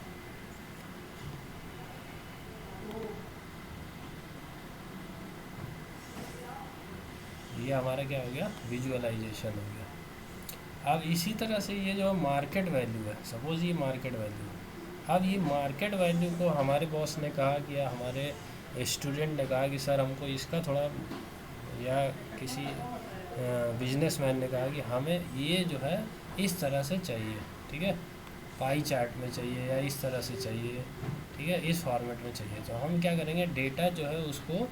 ये हमारा क्या हो गया, विजुअलाइजेशन हो गया। अब इसी तरह से ये जो मार्केट वैल्यू है, सपोज ये मार्केट वैल्यू, अब ये मार्केट वैल्यू को हमारे बॉस ने कहा कि, या हमारे स्टूडेंट ने कहा कि सर हमको इसका थोड़ा, या किसी बिजनेसमैन ने कहा कि हमें ये जो है इस तरह से चाहिए, ठीक है, पाई चार्ट में चाहिए या इस तरह से चाहिए, ठीक है, इस फॉर्मेट में चाहिए। तो हम क्या करेंगे, डेटा जो है उसको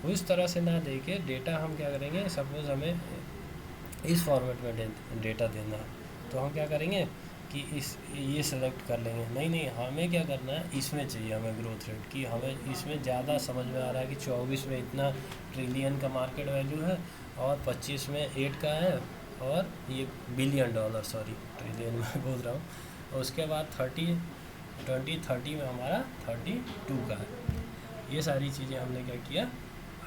उस तरह से ना दे के, डेटा हम क्या करेंगे, सपोज़ हमें इस फॉर्मेट में डेटा देना है, तो हम क्या करेंगे कि इस ये सेलेक्ट कर लेंगे। नहीं नहीं, हमें क्या करना है, इसमें चाहिए हमें ग्रोथ रेट, कि हमें इसमें ज़्यादा समझ में आ रहा है कि 24 में इतना ट्रिलियन का मार्केट वैल्यू है, और 25 में 8 का है, और ये बिलियन डॉलर, सॉरी ट्रिलियन में बोल रहा हूँ, और उसके बाद 2030 में हमारा 32 का है। ये सारी चीज़ें हमने क्या किया,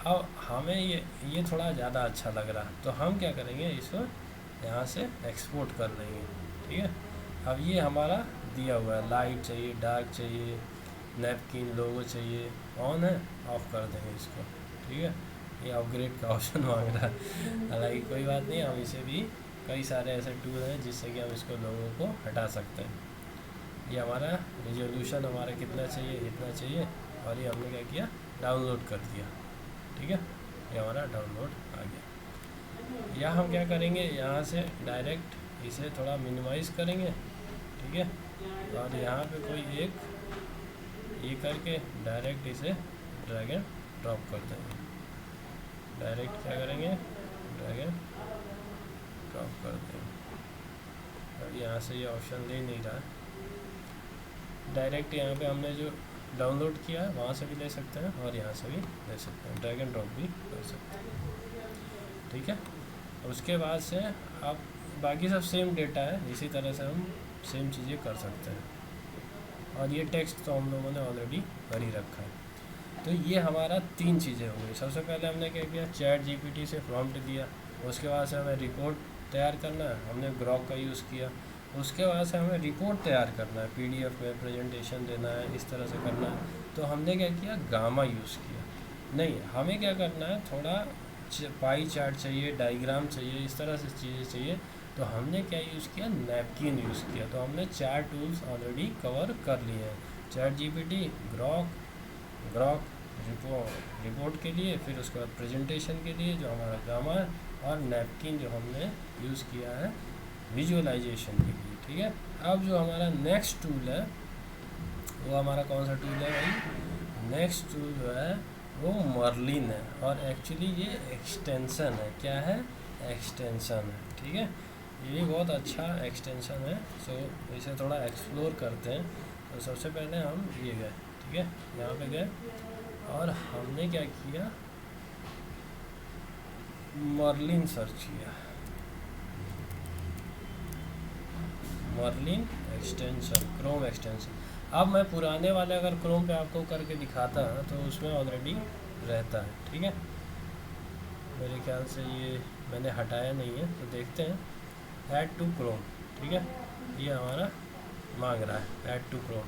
अब हमें ये थोड़ा ज़्यादा अच्छा लग रहा है, तो हम क्या करेंगे, इसको यहाँ से एक्सपोर्ट कर लेंगे। ठीक है, अब ये हमारा दिया हुआ है, लाइट चाहिए, डार्क चाहिए, नैपकिन लोगो चाहिए, ऑन है, ऑफ कर देंगे इसको। ठीक है, ये अपग्रेड का ऑप्शन मांग रहा है, हालांकि कोई बात नहीं, हम इसे भी, कई सारे ऐसे टूल हैं जिससे कि हम इसको लोगों को हटा सकते हैं। ये हमारा रिजोल्यूशन हमारा कितना चाहिए, इतना चाहिए, और ये हमने क्या किया, डाउनलोड कर दिया। ठीक है, ये हमारा डाउनलोड आ गया। या हम क्या करेंगे, यहाँ से डायरेक्ट इसे थोड़ा मिनिमाइज़ करेंगे, ठीक है, और यहाँ पे कोई एक ये करके डायरेक्ट इसे ड्रैग एंड ड्रॉप कर देंगे। डायरेक्ट क्या करेंगे, ड्रैग एंड ड्रॉप कर देंगे। और यहाँ से ये ऑप्शन ले नहीं रहा है, डायरेक्ट यहाँ पे हमने जो डाउनलोड किया है वहाँ से भी ले सकते हैं, और यहाँ से भी ले सकते हैं, ड्रैग एंड ड्रॉप भी कर सकते हैं। ठीक है, उसके बाद से आप बाकी सब सेम डेटा है, इसी तरह से हम सेम चीज़ें कर सकते हैं। और ये टेक्स्ट तो हम लोगों ने ऑलरेडी कर ही रखा है। तो ये हमारा 3 चीज़ें हो गई। सबसे पहले हमने क्या किया, चैट जीपीटी से प्रॉम्प्ट दिया, उसके बाद से हमें रिपोर्ट तैयार करना है, हमने ग्रॉक का यूज़ किया, उसके बाद से हमें रिपोर्ट तैयार करना है, पीडीएफ में प्रेजेंटेशन देना है, इस तरह से करना है, तो हमने क्या किया, गामा यूज़ किया। नहीं, हमें क्या करना है, थोड़ा पाई चार्ट चाहिए, डायग्राम चाहिए, इस तरह से चीज़ें चाहिए, तो हमने क्या यूज़ किया, नैपकिन यूज़ किया। तो हमने 4 टूल्स ऑलरेडी कवर कर लिए हैं, चैट जीपीटी, ग्रॉक रिपोर्ट के लिए, फिर उसके बाद प्रेजेंटेशन के लिए जो हमारा गामा है, और नैपकिन जो हमने यूज़ किया है विजुअलाइजेशन के लिए। ठीक है, अब जो हमारा नेक्स्ट टूल है वो हमारा कौन सा टूल है भाई, नेक्स्ट टूल जो है वो मर्लिन है, और एक्चुअली ये एक्सटेंशन है। क्या है, एक्सटेंशन है। ठीक है, ये भी बहुत अच्छा एक्सटेंशन है। सो इसे थोड़ा एक्सप्लोर करते हैं। तो सबसे पहले हम ये गए, ठीक है, यहाँ पे गए, और हमने क्या किया, मर्लिन सर्च किया, मर्लिन एक्सटेंशन, क्रोम एक्सटेंशन। अब मैं पुराने वाले अगर क्रोम पे आपको करके दिखाता तो उसमें ऑलरेडी रहता है। ठीक है, मेरे ख्याल से ये मैंने हटाया नहीं है, तो देखते हैं, ऐड टू क्रोम। ठीक है, ये हमारा मांग रहा है ऐड टू क्रोम।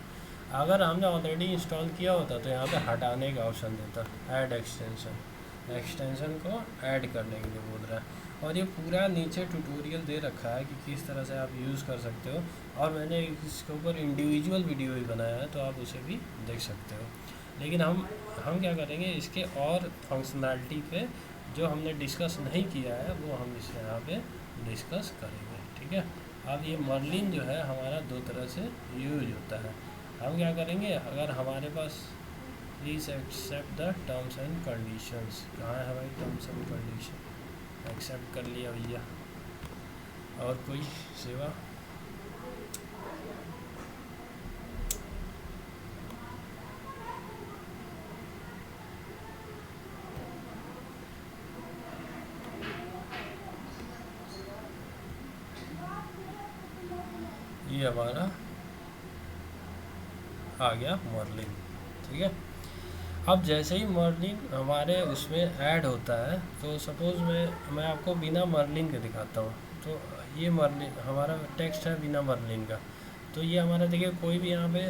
अगर हमने ऑलरेडी इंस्टॉल किया होता तो यहाँ पे हटाने का ऑप्शन देता, ऐड एक्सटेंशन को ऐड करने के लिए बोल रहा है। और ये पूरा नीचे ट्यूटोरियल दे रखा है कि किस तरह से आप यूज़ कर सकते हो, और मैंने इसके ऊपर इंडिविजुअल वीडियो भी बनाया है, तो आप उसे भी देख सकते हो। लेकिन हम क्या करेंगे, इसके और फंक्शनैलिटी पे जो हमने डिस्कस नहीं किया है वो हम इस यहाँ पे डिस्कस करेंगे। ठीक है, अब ये मर्लिन जो है हमारा 2 तरह से यूज होता है। हम क्या करेंगे, अगर हमारे पास please accept the terms and conditions, कहाँ है हमारी टर्म्स एंड कंडीशन, एक्सेप्ट कर लिया भैया। और कोई सेवा, ये हमारा आ गया मर्लिन। ठीक है, अब जैसे ही मर्लिन हमारे उसमें ऐड होता है, तो सपोज़ मैं आपको बिना मर्लिन के दिखाता हूँ। तो ये मर्लिन हमारा टेक्स्ट है बिना मर्लिन का। तो ये हमारा देखिए कोई भी यहाँ पे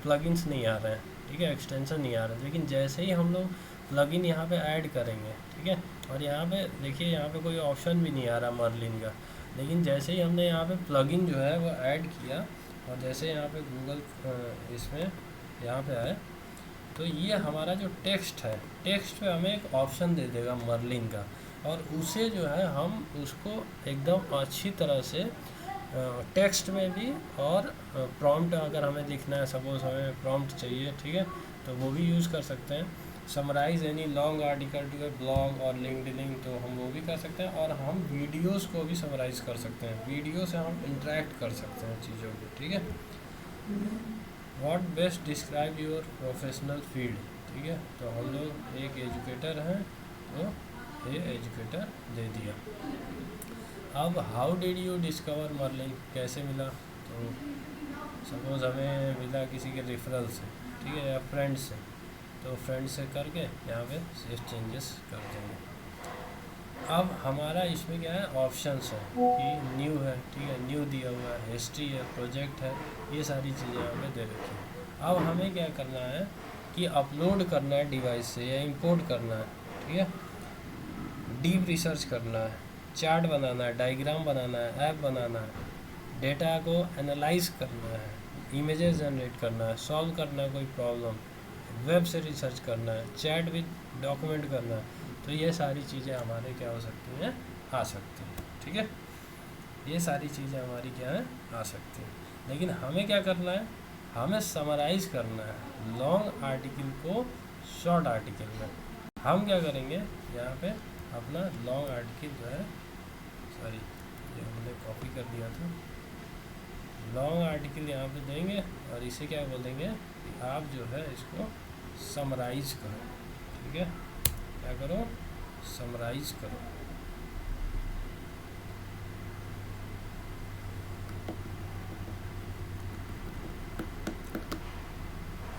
प्लगइन्स नहीं आ रहे हैं, ठीक है, एक्सटेंशन नहीं आ रहा है। लेकिन जैसे ही हम लोग प्लगइन यहाँ पे ऐड करेंगे, ठीक है, और यहाँ पे देखिए यहाँ पे कोई ऑप्शन भी नहीं आ रहा मर्लिन का। लेकिन जैसे ही हमने यहाँ पे प्लगइन जो है वो ऐड किया, और जैसे यहाँ पे गूगल इसमें यहाँ पे आए, तो ये हमारा जो टेक्स्ट है, टेक्स्ट पे हमें एक ऑप्शन दे देगा मर्लिन का, और उसे जो है हम उसको एकदम अच्छी तरह से टेक्स्ट में भी, और प्रॉम्प्ट अगर हमें लिखना है, सपोज़ हमें प्रॉम्प्ट चाहिए, ठीक है, तो वो भी यूज़ कर सकते हैं। Summarise any long article to a blog और लिंक्डइन, तो हम वो भी कर सकते हैं। और हम वीडियोस को भी समराइज़ कर सकते हैं, वीडियो से हम इंटरेक्ट कर सकते हैं चीज़ों को, ठीक है। What best describe your professional field, ठीक है, तो हम लोग एक एजुकेटर हैं, तो ये एजुकेटर दे दिया। अब how did you discover Merlin, कैसे मिला, तो सपोज़ हमें मिला किसी के रेफरल से, ठीक है, या फ्रेंड से, तो फ्रेंड से करके यहाँ पे सेव चेंजेस कर देंगे। अब हमारा इसमें क्या है, ऑप्शंस है कि न्यू है, ठीक है, न्यू दिया हुआ है, हिस्ट्री है, प्रोजेक्ट है, ये सारी चीज़ें यहाँ पे दे रखी हैं। अब हमें क्या करना है कि अपलोड करना है डिवाइस से, या इंपोर्ट करना है, ठीक है, डीप रिसर्च करना है, चार्ट बनाना है, डायग्राम बनाना है, ऐप बनाना है, डेटा को एनालाइज करना है, इमेजेस जनरेट करना है, सॉल्व करना है कोई प्रॉब्लम, वेब से रिसर्च करना है, चैट विद डॉक्यूमेंट करना है, तो ये सारी चीज़ें हमारे क्या हो सकती हैं, आ सकती हैं, ठीक है, ये सारी चीज़ें हमारी क्या है, आ सकती हैं। लेकिन हमें क्या करना है, हमें समराइज़ करना है लॉन्ग आर्टिकल को शॉर्ट आर्टिकल में। हम क्या करेंगे, यहाँ पे अपना लॉन्ग आर्टिकल जो है, सॉरी ये हमने कॉपी कर दिया था, लॉन्ग आर्टिकल यहाँ पे देंगे, और इसे क्या बोलेंगे कि आप जो है इसको समराइज़ करो, ठीक है, क्या करो, समराइज़ करो।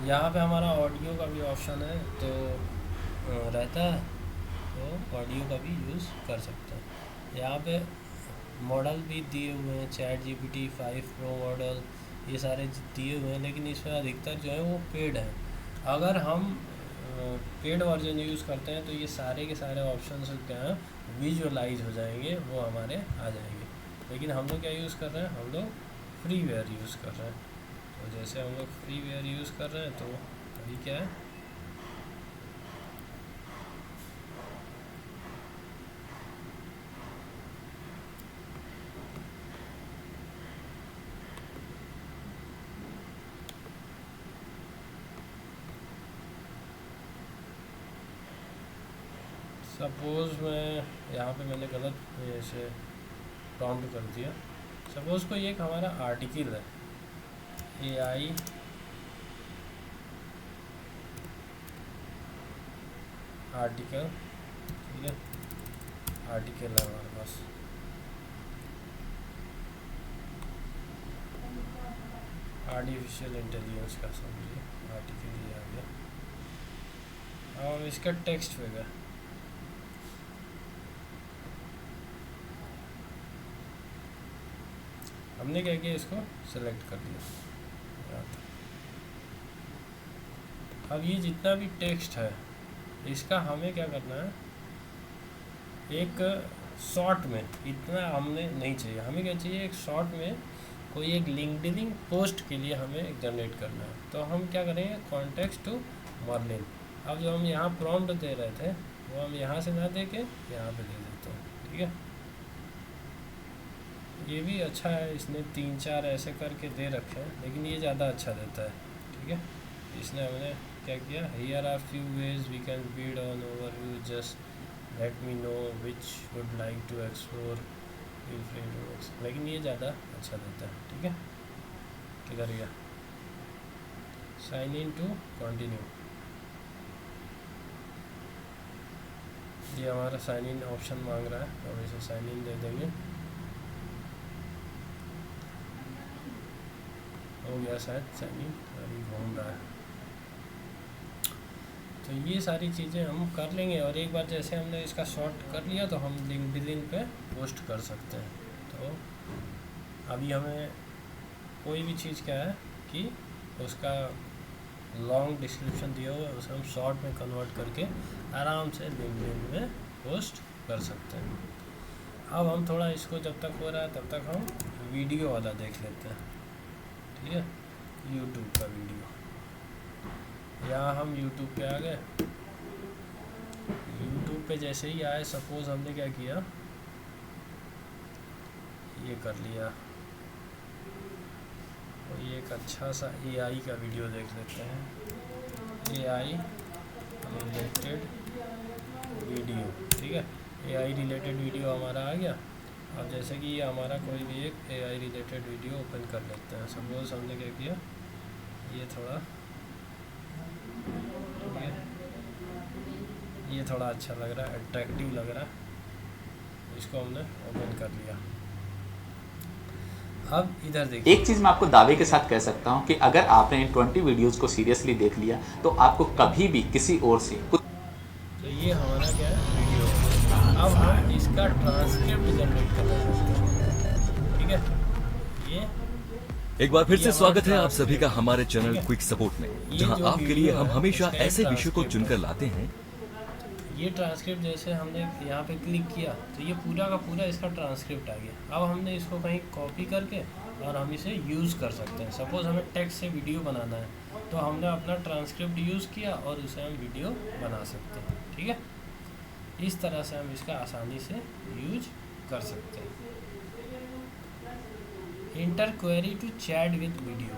यहाँ पे हमारा ऑडियो का भी ऑप्शन है, तो रहता है, तो ऑडियो का भी यूज़ कर सकते हैं। यहाँ पे मॉडल भी दिए हुए हैं, चैट जीपीटी 5 प्रो मॉडल, ये सारे दिए हुए हैं, लेकिन इसमें अधिकतर जो है वो पेड है। अगर हम पेड वर्जन यूज़ करते हैं, तो ये सारे के सारे ऑप्शन क्या हैं, विजुअलाइज हो जाएंगे, वो हमारे आ जाएंगे। लेकिन हम लोग क्या यूज़ कर रहे हैं, हम लोग फ्रीवेयर यूज़ कर रहे हैं। तो जैसे हम लोग फ्रीवेयर यूज़ कर रहे हैं, तो अभी क्या है, सपोज़ मैं यहाँ पे मैंने गलत ऐसे प्रॉम्प्ट कर दिया। सपोज़ कोई एक हमारा आर्टिकल है, AI आर्टिकल, ठीक है, आर्टिकल है हमारे पास, आर्टिफिशियल इंटेलिजेंस का समझिए आर्टिकल ये आ गया। और इसका टेक्स्ट पे गया, हमने क्या किया, इसको सेलेक्ट कर दिया। अब ये जितना भी टेक्स्ट है, इसका हमें क्या करना है, एक शॉर्ट में, इतना हमने नहीं चाहिए, हमें क्या चाहिए, एक शॉर्ट में कोई एक लिंक्डइन पोस्ट के लिए हमें एक जनरेट करना है। तो हम क्या करेंगे, कॉन्टेक्स्ट टू मर्लिन। अब जो हम यहाँ प्रॉम्प्ट दे रहे थे, वो हम यहाँ से ना दे के यहाँ पे दे देते हैं, ठीक है। ये भी अच्छा है, इसने 3-4 ऐसे करके दे रखे हैं, लेकिन ये ज़्यादा अच्छा देता है, ठीक है। इसने हमने क्या किया, here are few ways we can build on overview, just let me know which would like to explore, लेकिन ये ज़्यादा अच्छा देता है, ठीक है। किधर गया, साइन इन टू कंटिन्यू, ये हमारा साइन इन ऑप्शन मांग रहा है, तो हम इसे साइन इन दे देंगे। हो गया शायद, साइन इन अभी घूम रहा है। तो ये सारी चीज़ें हम कर लेंगे, और एक बार जैसे हमने इसका शॉर्ट कर लिया तो हम लिंक्डइन पे पोस्ट कर सकते हैं। तो अभी हमें कोई भी चीज़ क्या है कि उसका लॉन्ग डिस्क्रिप्शन दिया हुआ है, उसे हम शॉर्ट में कन्वर्ट करके आराम से लिंक्डइन में पोस्ट कर सकते हैं। अब हम थोड़ा इसको जब तक हो रहा है तब तक हम वीडियो वाला देख लेते हैं, ठीक है, यूट्यूब का वीडियो। यहाँ हम यूट्यूब पे आ गए। यूट्यूब पे जैसे ही आए, सपोज़ हमने क्या किया, ये कर लिया, और ये एक अच्छा सा एआई का वीडियो देख लेते हैं, एआई रिलेटेड वीडियो, ठीक है। एआई रिलेटेड वीडियो हमारा आ गया। अब जैसे कि ये हमारा कोई भी एक एआई रिलेटेड वीडियो ओपन कर लेते हैं। सपोज़ हमने क्या किया, ये थोड़ा, ठीक है, ये थोड़ा अच्छा लग रहा है, अट्रैक्टिव लग रहा है, इसको हमने ओपन कर लिया। अब इधर देखिए, एक चीज मैं आपको दावे के साथ कह सकता हूं कि अगर आपने इन 20 वीडियोस को सीरियसली देख लिया तो आपको कभी भी किसी और से कुछ। तो ये हमारा क्या है, वीडियो। अब हम इसका ट्रांसक्रिप्ट जनरेट करना चाहते हैं, ठीक है। ये एक बार फिर ये से हमारा स्वागत है आप सभी ट्रांसक्रिप्ट का है, हमारे ठीक चैनल है। क्विक सपोर्ट में, ये जहां जो आपके लिए वीडियो हम है, हमेशा उसका एक ऐसे विषय को ट्रांसक्रिप्ट चुनकर है। लाते हैं। ये ट्रांसक्रिप्ट जैसे हमने यहाँ पे क्लिक किया तो ये पूरा का पूरा इसका ट्रांसक्रिप्ट आ गया। अब हमने इसको कहीं कॉपी करके और हम इसे यूज़ कर सकते हैं। सपोज़ हमें टेक्स्ट से वीडियो बनाना है तो हमने अपना ट्रांसक्रिप्ट यूज़ किया और उसे हम वीडियो बना सकते हैं, ठीक है। इस तरह से हम इसका आसानी से यूज कर सकते हैं। Enter query to chat with video,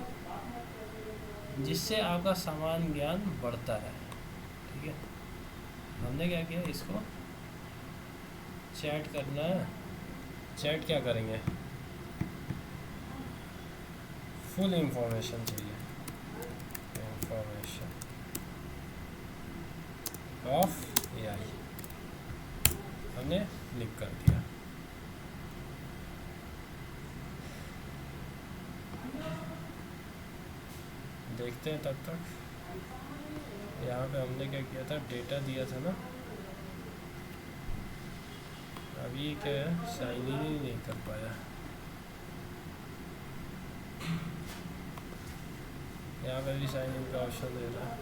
जिससे आपका समान ज्ञान बढ़ता है, ठीक है। हमने क्या किया, इसको चैट करना है। चैट क्या करेंगे, फुल इंफॉर्मेशन चाहिए, इंफॉर्मेशन ऑफ एआई हमने क्लिक कर दिया। देखते हैं तब तक। यहाँ पे हमने क्या किया था, डेटा दिया था ना। अभी क्या है, साइन इन ही नहीं कर पाया। यहाँ पे भी साइन इन का ऑप्शन दे रहा है,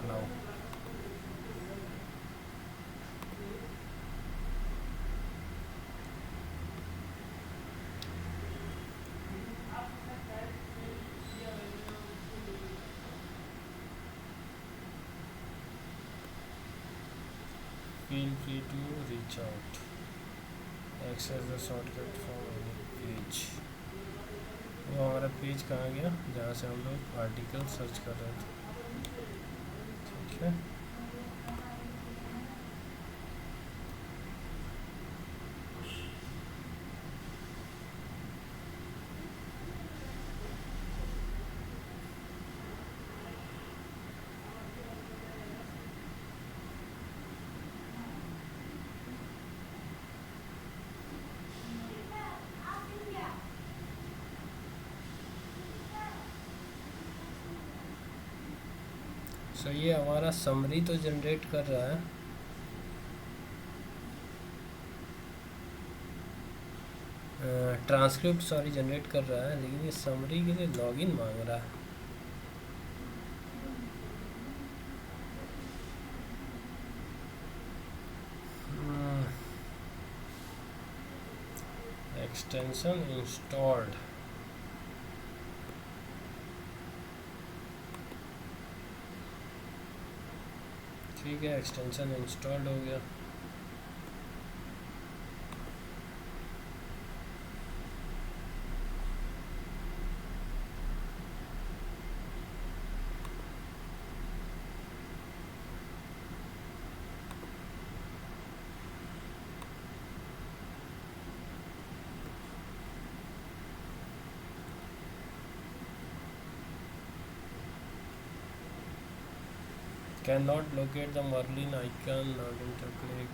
allow. Feel free to reach out. Access the shortcut from any page. वो हमारा पेज कहाँ गया, जहाँ से हम लोग आर्टिकल सर्च कर रहे थे, ठीक है। सो ये हमारा समरी तो जनरेट कर रहा है। ट्रांसक्रिप्ट सॉरी जनरेट कर रहा है, लेकिन ये समरी के लिए लॉगिन मांग रहा है। एक्सटेंशन इंस्टॉल्ड, ठीक है, एक्सटेंशन इंस्टॉल्ड हो गया। Cannot locate the Merlin icon, login to click.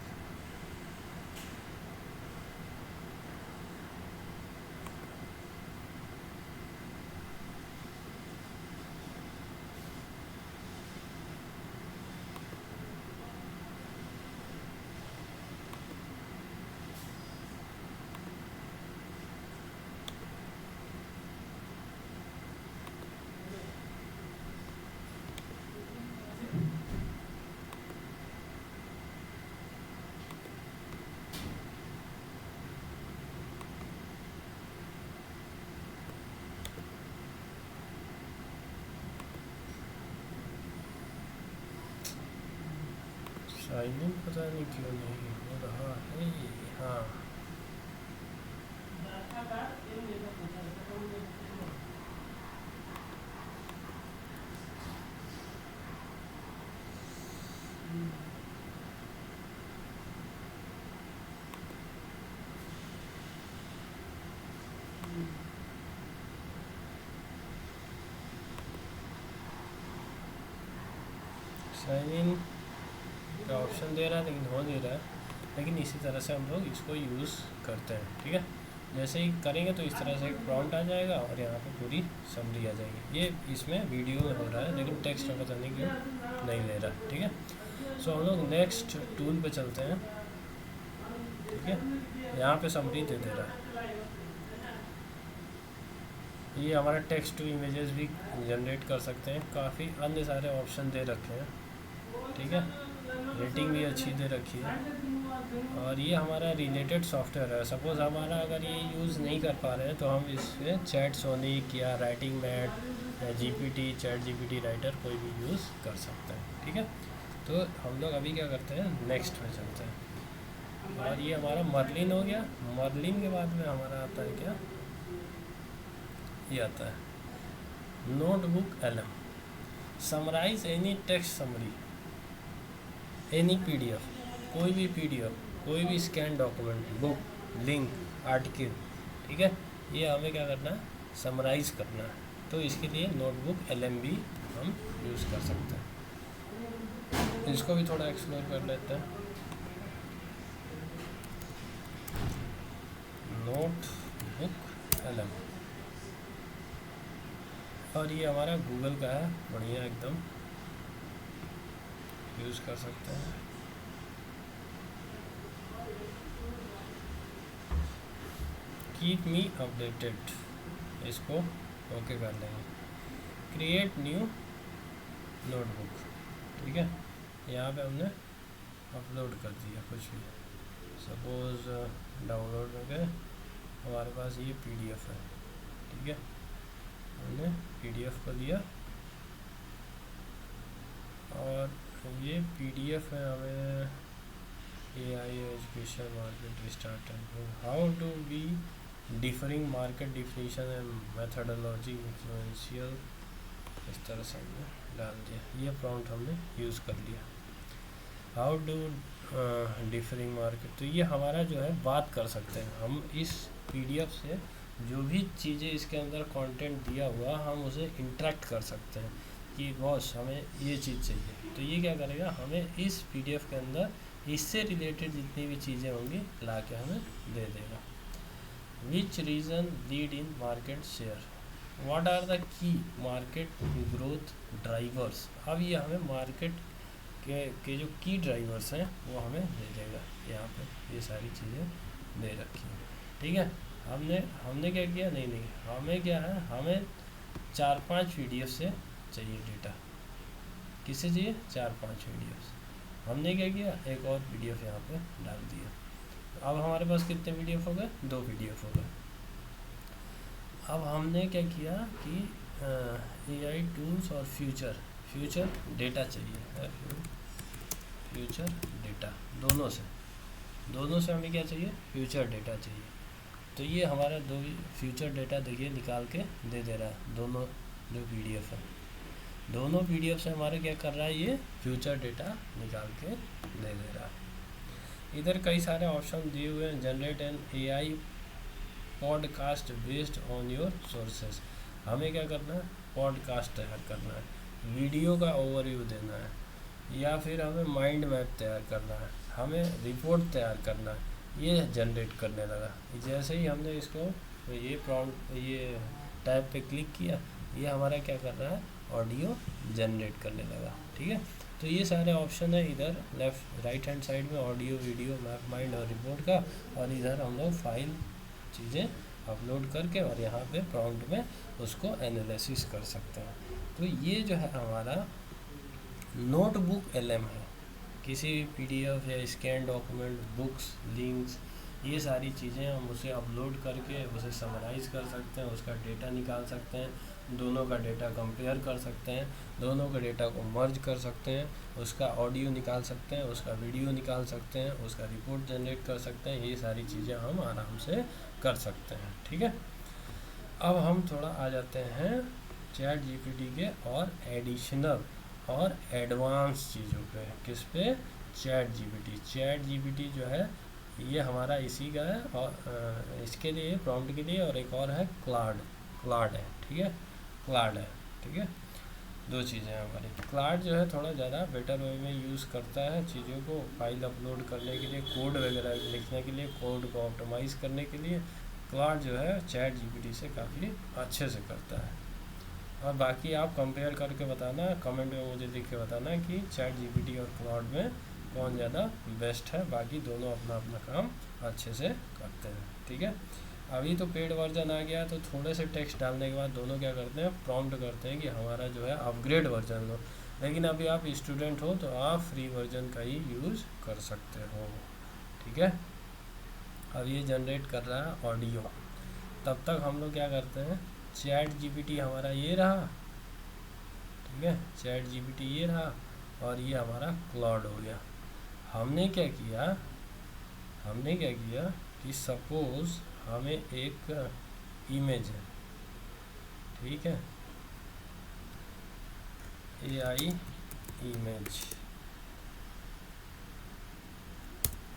Sign in पता नहीं क्यों नहीं हो रहा है। हाँ, साइन इन का ऑप्शन दे रहा है लेकिन हो नहीं रहा है। लेकिन इसी तरह से हम लोग इसको यूज़ करते हैं, ठीक है। जैसे ही करेंगे तो इस तरह से एक प्रॉम्प्ट आ जाएगा और यहाँ पे पूरी समरी आ जाएगी। ये इसमें वीडियो में हो रहा है लेकिन टेक्स्ट में पता नहीं क्यों नहीं ले रहा, ठीक है। सो हम लोग नेक्स्ट टूल पे चलते हैं, ठीक है। यहाँ पे समरी दे रहा है। ये हमारा टेक्स्ट टू इमेजेस भी जनरेट कर सकते हैं, काफ़ी अन्य सारे ऑप्शन दे रखे हैं, ठीक है। रेटिंग भी अच्छी दे रखी है और ये हमारा रिलेटेड सॉफ्टवेयर है। सपोज़ हमारा अगर ये यूज़ नहीं कर पा रहे हैं तो हम इसमें चैट सोनिक या राइटिंग मैट या जीपीटी, चैट जीपीटी राइटर कोई भी यूज़ कर सकते हैं, ठीक है। तो हम लोग अभी क्या करते हैं, नेक्स्ट में चलते हैं। और ये हमारा मर्लिन हो गया। मर्लिन के बाद में हमारा आता है क्या, ये आता है Notebook LM. Summarize any text summary, any PDF, कोई भी पीडीएफ, कोई भी scan document, book, link, article, ठीक है। ये हमें क्या करना है, समराइज़ करना है। तो इसके लिए नोटबुक एलएम भी हम यूज़ कर सकते हैं। इसको भी थोड़ा एक्सप्लोर कर लेते हैं। नोटबुक एलएम, और ये हमारा गूगल का है, बढ़िया एकदम यूज़ कर सकते हैं। कीप मी अपडेटेड, इसको ओके कर लेंगे। क्रिएट न्यू नोटबुक, ठीक है। यहाँ पे हमने अपलोड कर दिया कुछ भी, सपोज़ डाउनलोड हो गए, हमारे पास ये पीडीएफ है, ठीक है। हमने पीडीएफ को लिया और ये पीडीएफ है। हमें AI education market starter, how to be differing market definition and methodology influential, इस तरह से हमने डाल दिया। ये प्रॉम्प्ट हमने यूज़ कर लिया। हाउ डू डिफरिंग मार्केट, तो ये हमारा जो है बात कर सकते हैं हम इस पीडीएफ से। जो भी चीज़ें इसके अंदर कंटेंट दिया हुआ, हम उसे इंटरेक्ट कर सकते हैं कि बॉस हमें ये चीज़ चाहिए। तो ये क्या करेगा, हमें इस पीडीएफ के अंदर इससे रिलेटेड जितनी भी चीज़ें होंगी ला के हमें दे देगा। Which reason lead in market share, what are the key market growth drivers. अब ये हमें मार्केट के जो की ड्राइवर्स हैं वो हमें दे देगा। यहाँ पे ये सारी चीज़ें दे रखी हैं, ठीक है। हमने क्या किया, नहीं हमें क्या है, हमें 4-5 पीडीएफ से चाहिए डेटा। किससे चाहिए, 4-5 पीडीएफ। हमने क्या किया, एक और पीडीएफ यहाँ पे डाल दिया। अब हमारे पास कितने पीडीएफ हो गए, 2 पीडीएफ हो गए। अब हमने क्या किया कि AI टूल्स और फ्यूचर डेटा चाहिए, फ्यूचर डेटा, दोनों से हमें क्या चाहिए, फ्यूचर डेटा चाहिए। तो ये हमारा 2 फ्यूचर डेटा देखिए निकाल के दे रहा है। दोनों जो पीडीएफ है, दोनों पीडीएफ से हमारा क्या कर रहा है, ये फ्यूचर डेटा निकाल के दे रहा है। इधर कई सारे ऑप्शन दिए हुए हैं। Generate N AI podcast based on your sources, हमें क्या करना है, पॉडकास्ट तैयार करना है, वीडियो का ओवरव्यू देना है, या फिर हमें माइंड मैप तैयार करना है, हमें रिपोर्ट तैयार करना है। ये जनरेट करने लगा। जैसे ही हमने इसको ये प्रॉम्प्ट, ये टैब पे क्लिक किया, ये हमारा क्या कर रहा है, ऑडियो जनरेट करने लगा, ठीक है। तो ये सारे ऑप्शन है इधर लेफ्ट राइट हैंड साइड में, ऑडियो, वीडियो, मैप, माइंड और रिपोर्ट का। और इधर हम लोग फाइल चीज़ें अपलोड करके और यहाँ पे प्रॉम्प्ट में उसको एनालिसिस कर सकते हैं। तो ये जो है हमारा नोटबुक एलएम है। किसी भी पीडीएफ या स्कैन डॉक्यूमेंट, बुक्स, लिंक्स ये सारी चीज़ें हम उसे अपलोड करके उसे समराइज़ कर सकते हैं, उसका डेटा निकाल सकते हैं, दोनों का डेटा कंपेयर कर सकते हैं, दोनों के डेटा को मर्ज कर सकते हैं, उसका ऑडियो निकाल सकते हैं, उसका वीडियो निकाल सकते हैं, उसका रिपोर्ट जनरेट कर सकते हैं। ये सारी चीज़ें हम आराम से कर सकते हैं। ठीक है, अब हम थोड़ा आ जाते हैं चैट जीपीटी के और एडिशनल और एडवांस चीज़ों पे। किस पे? Chat GPT. चैट जीपीटी जो है ये हमारा इसी का है, और इसके लिए प्रॉम्प्ट के लिए, और एक और है क्लाड। क्लाड है, ठीक है, क्लाड है, ठीक है। दो चीज़ें हैं हमारी। क्लाड जो है थोड़ा ज़्यादा बेटर वे में यूज़ करता है चीज़ों को फाइल अपलोड करने के लिए, कोड वगैरह लिखने के लिए, कोड को ऑप्टिमाइज़ करने के लिए क्लाड जो है चैट जीपीटी से काफ़ी अच्छे से करता है। और बाकी आप कंपेयर करके बताना, कमेंट में मुझे लिख के बताना कि चैट जीपीटी और क्लाउड में कौन ज़्यादा बेस्ट है। बाकी दोनों अपना अपना काम अच्छे से करते हैं। ठीक है, अभी तो पेड वर्जन आ गया है, तो थोड़े से टेक्स्ट डालने के बाद दोनों क्या करते हैं, प्रॉम्प्ट करते हैं कि हमारा जो है अपग्रेड वर्जन लो। लेकिन अभी आप स्टूडेंट हो तो आप फ्री वर्जन का ही यूज़ कर सकते हो। ठीक है, अब ये जनरेट कर रहा है ऑडियो। तब तक हम लोग क्या करते हैं, चैट जीपीटी हमारा ये रहा, ठीक है, चैट जीपीटी ये रहा, और ये हमारा क्लाउड हो गया। हमने क्या किया, कि सपोज़ हमें एक इमेज है, ठीक है, एआई इमेज,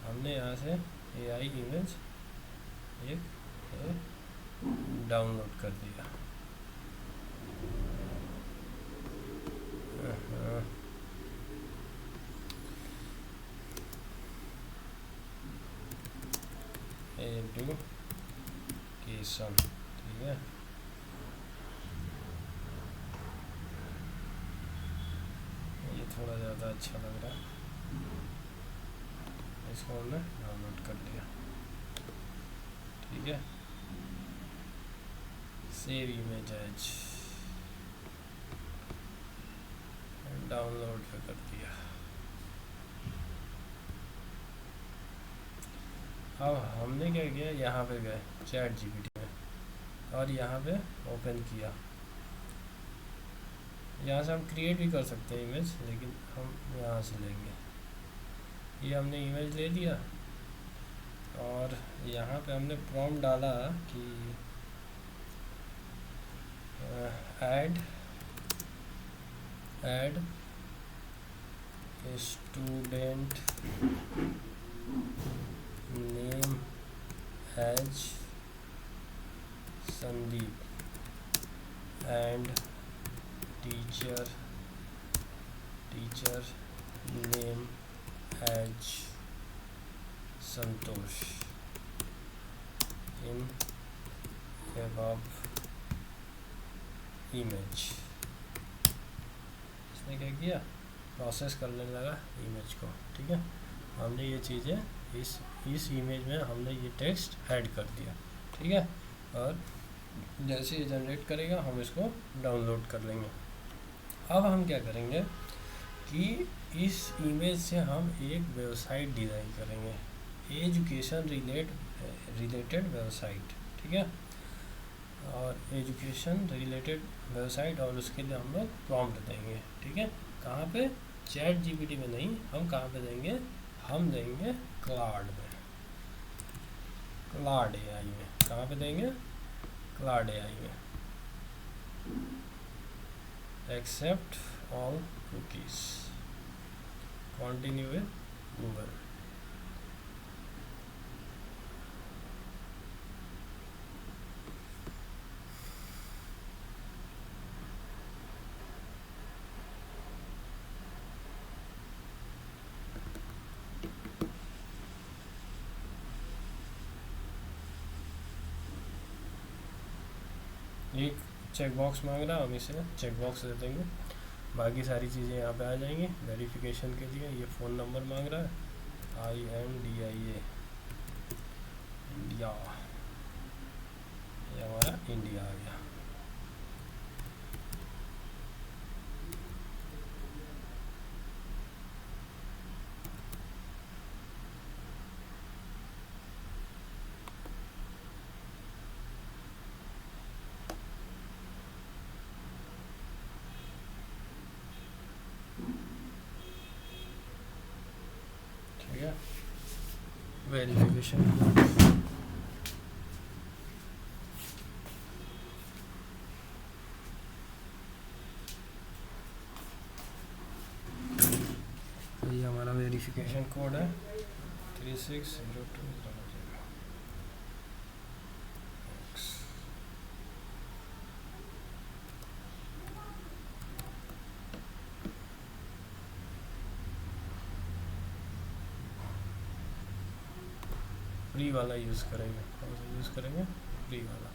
हमने यहाँ से एआई इमेज एक डाउनलोड कर दिया। एजुकेशन, ठीक है, ये थोड़ा ज़्यादा अच्छा लग रहा है, इसको हमने डाउनलोड कर लिया। ठीक है, सेव इमेज एज, डाउनलोड पे कर दिया। अब हमने क्या किया, यहाँ पे गए चैट जीपीटी में, और यहाँ पे ओपन किया। यहाँ से हम क्रिएट भी कर सकते हैं इमेज, लेकिन हम यहाँ से लेंगे। ये हमने इमेज ले लिया, और यहाँ पे हमने प्रॉम्प्ट डाला कि add student name as Sandeep and teacher name as Santosh in above image. इसने क्या किया, प्रोसेस करने लगा इमेज को। ठीक है, हमने ये चीज़ें इस इमेज में हमने ये टेक्स्ट ऐड कर दिया। ठीक है, और जैसे ये जनरेट करेगा हम इसको डाउनलोड कर लेंगे। अब हम क्या करेंगे कि इस इमेज से हम एक वेबसाइट डिज़ाइन करेंगे, एजुकेशन रिलेटेड वेबसाइट। ठीक है, और एजुकेशन रिलेटेड वेबसाइट, और उसके लिए हम लोग प्रॉम्प्ट देंगे। ठीक है, कहाँ पे, चैट जीपीटी में नहीं, हम कहाँ पे देंगे, हम देंगे क्लाउड में, क्लाउड एआई में। कहाँ पे देंगे, क्लाउड एआई में। Accept all cookies, continue with Google. एक चेक बॉक्स मांग रहा है, हम इसे चेक बॉक्स दे देंगे। बाकी सारी चीज़ें यहाँ पे आ जाएंगी। वेरिफिकेशन के लिए ये फ़ोन नंबर मांग रहा है, INDIA, इंडिया, ये हमारा इंडिया आ गया। ठीक है, वेरिफिकेशन। ये हमारा वेरिफिकेशन कोड है 360200। फ्री वाला यूज़ करेंगे, कौन सा यूज़ करेंगे? फ्री वाला।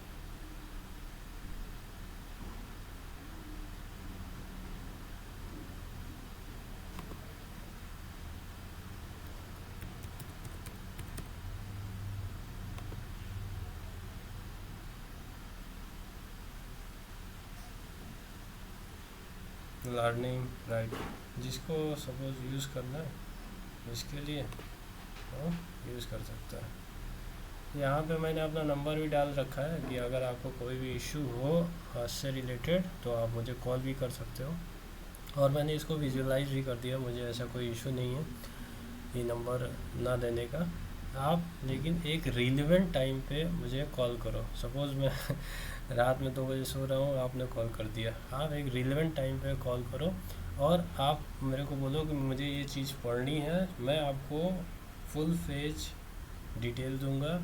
लर्निंग राइट, जिसको सपोज यूज़ करना है इसके लिए वो यूज़ कर सकता है। यहाँ पे मैंने अपना नंबर भी डाल रखा है कि अगर आपको कोई भी इशू हो उससे रिलेटेड तो आप मुझे कॉल भी कर सकते हो। और मैंने इसको विजुअलाइज भी कर दिया, मुझे ऐसा कोई इशू नहीं है ये नंबर ना देने का। आप लेकिन एक रिलेवेंट टाइम पे मुझे कॉल करो। सपोज़ मैं रात में 2 बजे सो रहा हूँ, आपने कॉल कर दिया, आप एक रिलेवेंट टाइम पे कॉल करो और आप मेरे को बोलो कि मुझे ये चीज़ पढ़नी है। मैं आपको फुल पेज डिटेल दूंगा,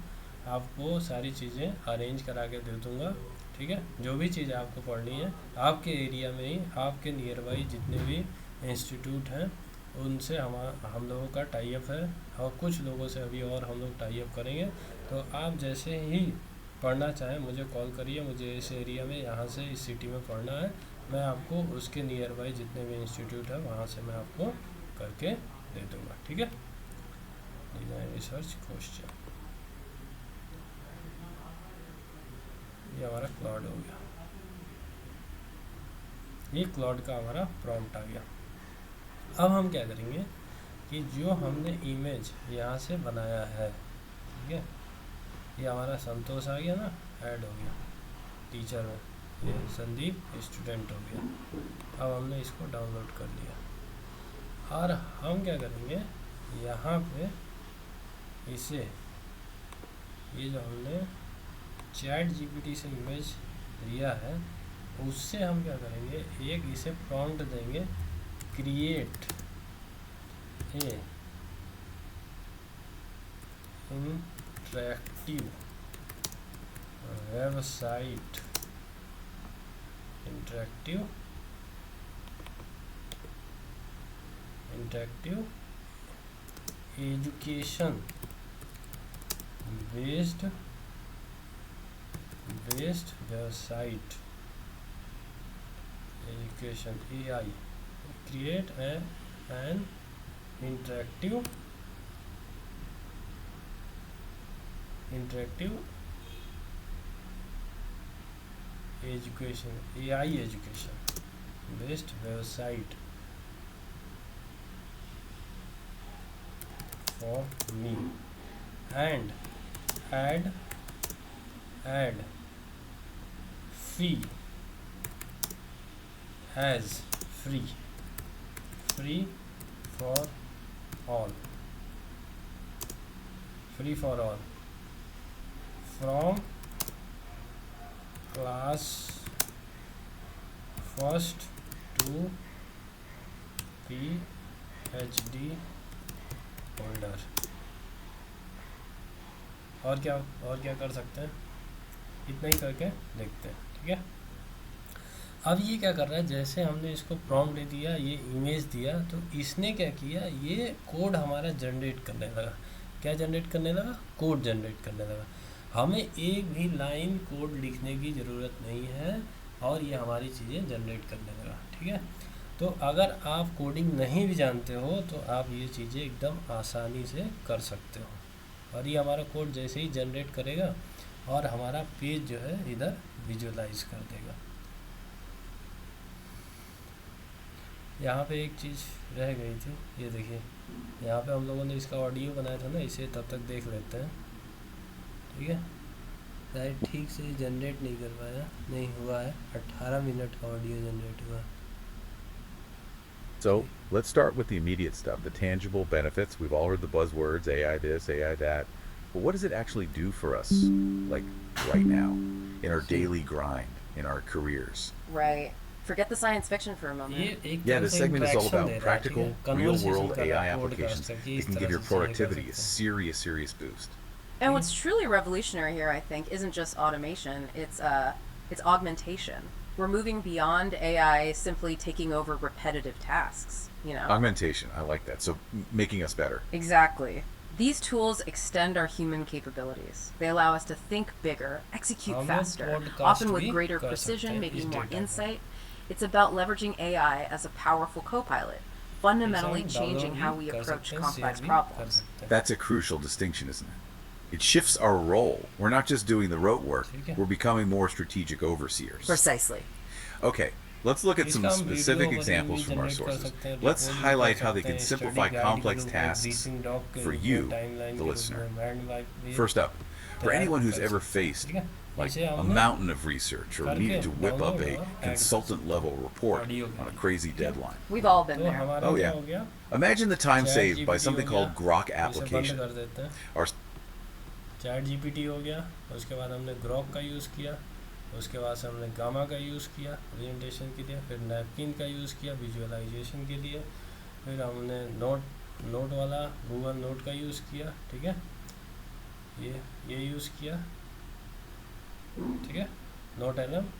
आपको सारी चीज़ें अरेंज करा के दे दूंगा। ठीक है, जो भी चीज़ आपको पढ़नी है आपके एरिया में ही, आपके नियर बाई जितने भी इंस्टीट्यूट हैं उनसे हम लोगों का टाई अप है, और कुछ लोगों से अभी और हम लोग टाई अप करेंगे। तो आप जैसे ही पढ़ना चाहें मुझे कॉल करिए, मुझे इस एरिया में यहाँ से इस सिटी में पढ़ना है, मैं आपको उसके नियर बाई जितने भी इंस्टीट्यूट है वहाँ से मैं आपको करके दे दूँगा। ठीक है, डिज़ाइन रिसर्च क्वेश्चन, ये हमारा क्लाउड हो गया, ये क्लाउड का हमारा प्रॉम्प्ट आ गया। अब हम क्या करेंगे कि जो हमने इमेज यहाँ से बनाया है, ठीक है, ये हमारा संतोष आ गया ना, ऐड हो गया टीचर में, ये संदीप स्टूडेंट हो गया। अब हमने इसको डाउनलोड कर लिया और हम क्या करेंगे यहाँ पे इसे, ये जो हमने चैट जीपीटी से इमेज लिया है उससे हम क्या करेंगे, एक इसे प्रॉम्प्ट देंगे, create a interactive website, interactive education based website, education AI, create an interactive education AI education based website for me and add fee as free for all, from class 1st to PhD holder। और क्या कर सकते हैं, इतना ही करके देखते हैं। ठीक है, अब ये क्या कर रहा है, जैसे हमने इसको प्रॉम्प्ट दे दिया, ये इमेज दिया, तो इसने क्या किया, ये कोड हमारा जनरेट करने लगा। क्या जनरेट करने लगा? कोड जनरेट करने लगा। हमें एक भी लाइन कोड लिखने की ज़रूरत नहीं है और ये हमारी चीज़ें जनरेट करने लगा। ठीक है, तो अगर आप कोडिंग नहीं भी जानते हो तो आप ये चीज़ें एकदम आसानी से कर सकते हो। और ये हमारा कोड जैसे ही जनरेट करेगा और हमारा पेज जो है इधर विजुअलाइज कर देगा। यहाँ पे एक चीज़ रह गई थी, ये देखिए, यहाँ पे हम लोगों ने इसका ऑडियो बनाया था ना, इसे तब तक देख लेते हैं। ठीक है, शायद ठीक से जनरेट नहीं कर पाया, नहीं हुआ है, 18 मिनट का ऑडियो जनरेट हुआ। So let's start with the immediate stuff, the tangible benefits. We've all heard the buzzwords, AI this, AI that. But what does it actually do for us, like right now, in our See, daily grind, in our careers? Right. Forget the science fiction for a ये moment. एक Yeah, तरह this से segment is all interaction about दे रहा है, ठीक है, practical, real conversation world कर रहा AI है applications पॉडकास्टर कि that इस can give तरह your से चीज़ें कर productivity a सकते हैं, serious boost. And ठीक है. what's truly revolutionary here, I think, isn't just automation, it's augmentation. We're moving beyond AI simply taking over repetitive tasks, you know. Augmentation, I like that. So making us better. Exactly. These tools extend our human capabilities. They allow us to think bigger, execute हम लोग faster, podcast often with भी greater कर सकते precision, हैं maybe इस more data को. insight. It's about leveraging AI as a powerful co-pilot, इसे fundamentally हम changing डाउनलोड how भी we कर approach सकते हैं, शेयर complex भी कर problems. सकते हैं, That's a crucial distinction, isn't it? It shifts our role. We're not just doing the rote work, ठीक है. we're becoming more strategic overseers. Precisely. Okay, let's look at some इसका हम video specific और examples भी from our generate कर sources. सकते हैं, Let's report भी कर highlight how they सकते can हैं, simplify स्टडी गाइड के complex रूप में, tasks ब्रीफिंग डॉक के for रूप you, में, टाइमलाइन the के रूप listener. में, हैंड वाइप भी First up, for तैयार anyone who's कर ever सकते हैं, faced ठीक है. like इसे a हमने mountain of research or करके needed to whip up download a और ऐड कर consultant सकते level हैं report ऑडियो के on a लिए, crazy ठीक है. deadline. We've all been तो there. हमारा Oh, क्या yeah. हो गया, Imagine the time chat saved by GPT something हो गया, called Grok इसे बंद application. कर देते हैं. Or चैट जीपीटी हो गया, उसके बाद हमने ग्रॉक का यूज़ किया, उसके बाद से हमने गामा का यूज़ किया ओरिएंटेशन के लिए, फिर नैपकिन का यूज़ किया विजुअलाइजेशन के लिए, फिर हमने नोट वाला गूगल नोट का यूज़ किया, ठीक है, ये यूज़ किया, ठीक है, नोट एलएम,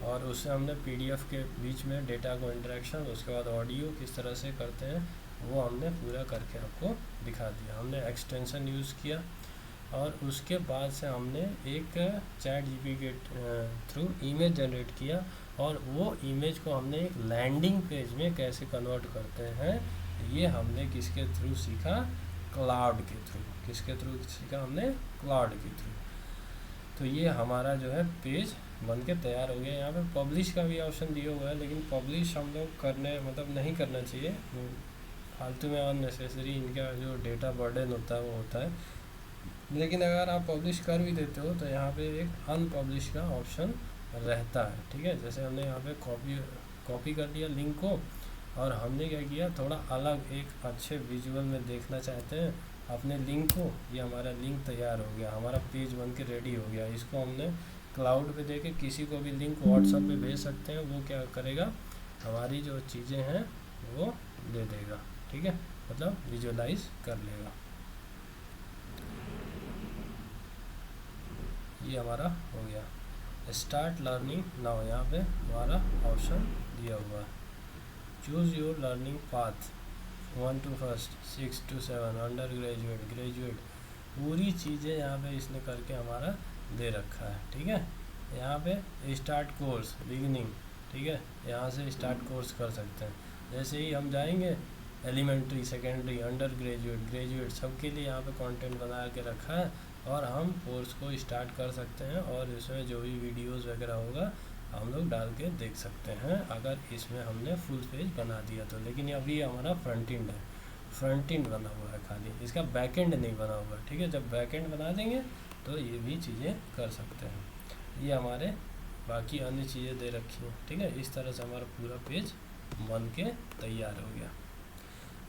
और उससे हमने पीडीएफ के बीच में डेटा को इंटरेक्शन, उसके बाद ऑडियो किस तरह से करते हैं वो हमने पूरा करके आपको दिखा दिया. हमने एक्सटेंशन यूज़ किया और उसके बाद से हमने एक चैट जीपी के थ्रू इमेज जनरेट किया, और वो इमेज को हमने एक लैंडिंग पेज में कैसे कन्वर्ट करते हैं ये हमने किसके थ्रू सीखा, क्लाउड के थ्रू. किसके थ्रू सीखा हमने, क्लाउड के थ्रू. तो ये हमारा जो है पेज बन के तैयार हो गया. यहाँ पे पब्लिश का भी ऑप्शन दिया हुआ है, लेकिन पब्लिश हम लोग करने मतलब नहीं करना चाहिए, फालतू में अननेसेसरी इनका जो डेटा बर्डन होता है वो होता है. लेकिन अगर आप पब्लिश कर भी देते हो तो यहाँ पे एक अनपब्लिश का ऑप्शन रहता है, ठीक है. जैसे हमने यहाँ पे कॉपी कर लिया लिंक को, और हमने क्या किया, थोड़ा अलग एक अच्छे विजुअल में देखना चाहते हैं अपने लिंक को. ये हमारा लिंक तैयार हो गया, हमारा पेज बन के रेडी हो गया. इसको हमने क्लाउड पे देके किसी को भी लिंक व्हाट्सएप पे भेज सकते हैं, वो क्या करेगा, हमारी जो चीज़ें हैं वो दे देगा, ठीक है, मतलब विजुअलाइज कर लेगा. ये हमारा हो गया. स्टार्ट लर्निंग नाउ, यहाँ पे हमारा ऑप्शन दिया हुआ है, choose your learning path 1 to 1st 6 to 7 under graduate graduate, पूरी चीज़ें यहाँ पे इसने करके हमारा दे रखा है, ठीक है. यहाँ पे स्टार्ट कोर्स बिगिनिंग, ठीक है, यहाँ से स्टार्ट कोर्स कर सकते हैं. जैसे ही हम जाएंगे elementary secondary undergraduate graduate सबके लिए यहाँ पे कंटेंट बना के रखा है, और हम कोर्स को स्टार्ट कर सकते हैं, और इसमें जो भी वीडियोस वगैरह होगा हम लोग डाल के देख सकते हैं अगर इसमें हमने फुल पेज बना दिया तो. लेकिन अभी हमारा फ्रंट एंड है, फ्रंट एंड बना हुआ है खाली, इसका बैक एंड नहीं बना हुआ है, ठीक है. जब बैक एंड बना देंगे तो ये भी चीज़ें कर सकते हैं. ये हमारे बाकी अन्य चीज़ें दे रखी हैं, ठीक है. इस तरह से हमारा पूरा पेज बन के तैयार हो गया.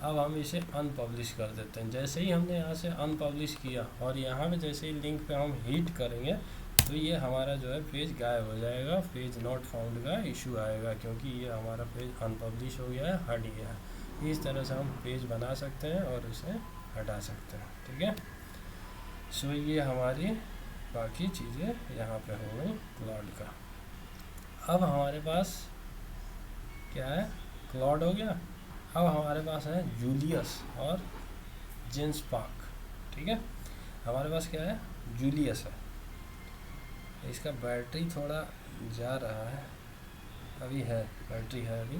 अब हम इसे अनपब्लिश कर देते हैं. जैसे ही हमने यहाँ से अनपब्लिश किया और यहाँ पे जैसे ही लिंक पे हम हिट करेंगे तो ये हमारा जो है पेज गायब हो जाएगा, पेज नॉट फाउंड का इशू आएगा, क्योंकि ये हमारा पेज अनपब्लिश हो गया है, हट गया है. इस तरह से हम पेज बना सकते हैं और उसे हटा सकते हैं, ठीक है. सो ये हमारी बाकी चीज़ें यहाँ पे हो गई क्लाउड का. अब हमारे पास क्या है, क्लाउड हो गया. अब हमारे पास है जूलियस और जेनस्पार्क, ठीक है. हमारे पास क्या है, जूलियस है. इसका बैटरी थोड़ा जा रहा है, अभी है बैटरी है अभी.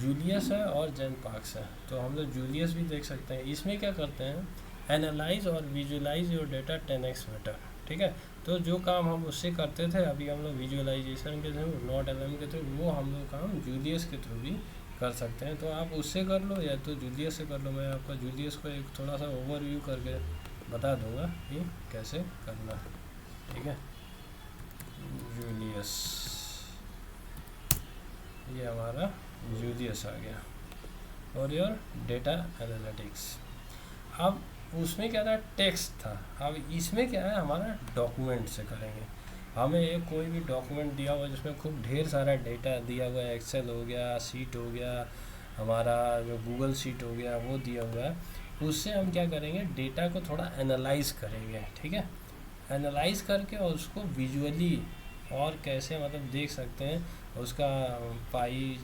जूलियस है और जेनस्पार्क है. तो हम लोग जूलियस भी देख सकते हैं. इसमें क्या करते हैं, एनालाइज और visualise your data 10x better, ठीक है. तो जो काम हम उससे करते थे अभी हम लोग विजुअलाइजेशन के थ्रू नोट एलएम के थ्रू, वो हम लोग काम जूलियस के थ्रू भी कर सकते हैं. तो आप उससे कर लो या तो जूलियस से कर लो. मैं आपका जूलियस को एक थोड़ा सा ओवरव्यू करके बता दूंगा कि कैसे करना है, ठीक है. जूलियस, ये हमारा जूलियस आ गया. और योर डेटा एनालिटिक्स। अब उसमें क्या था, टेक्स्ट था, अब इसमें क्या है, हमारा डॉक्यूमेंट से करेंगे। हमें एक कोई भी डॉक्यूमेंट दिया हुआ है जिसमें खूब ढेर सारा डेटा दिया हुआ है, एक्सेल हो गया, शीट हो गया, हमारा जो गूगल शीट हो गया, वो दिया हुआ है, उससे हम क्या करेंगे, डेटा को थोड़ा एनालाइज करेंगे, ठीक है। एनालाइज करके और उसको विजुअली और कैसे मतलब देख सकते हैं, उसका पाई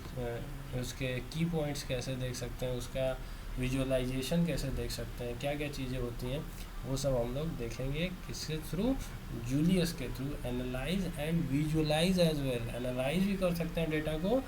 उसके की पॉइंट्स कैसे देख सकते हैं, उसका विजुअलाइजेशन कैसे देख सकते हैं, क्या क्या चीज़ें होती हैं, वो सब हम लोग देखेंगे किसके थ्रू, जूलियस के through. Analyze and visualize as well, analyze भी कर सकते हैं डेटा को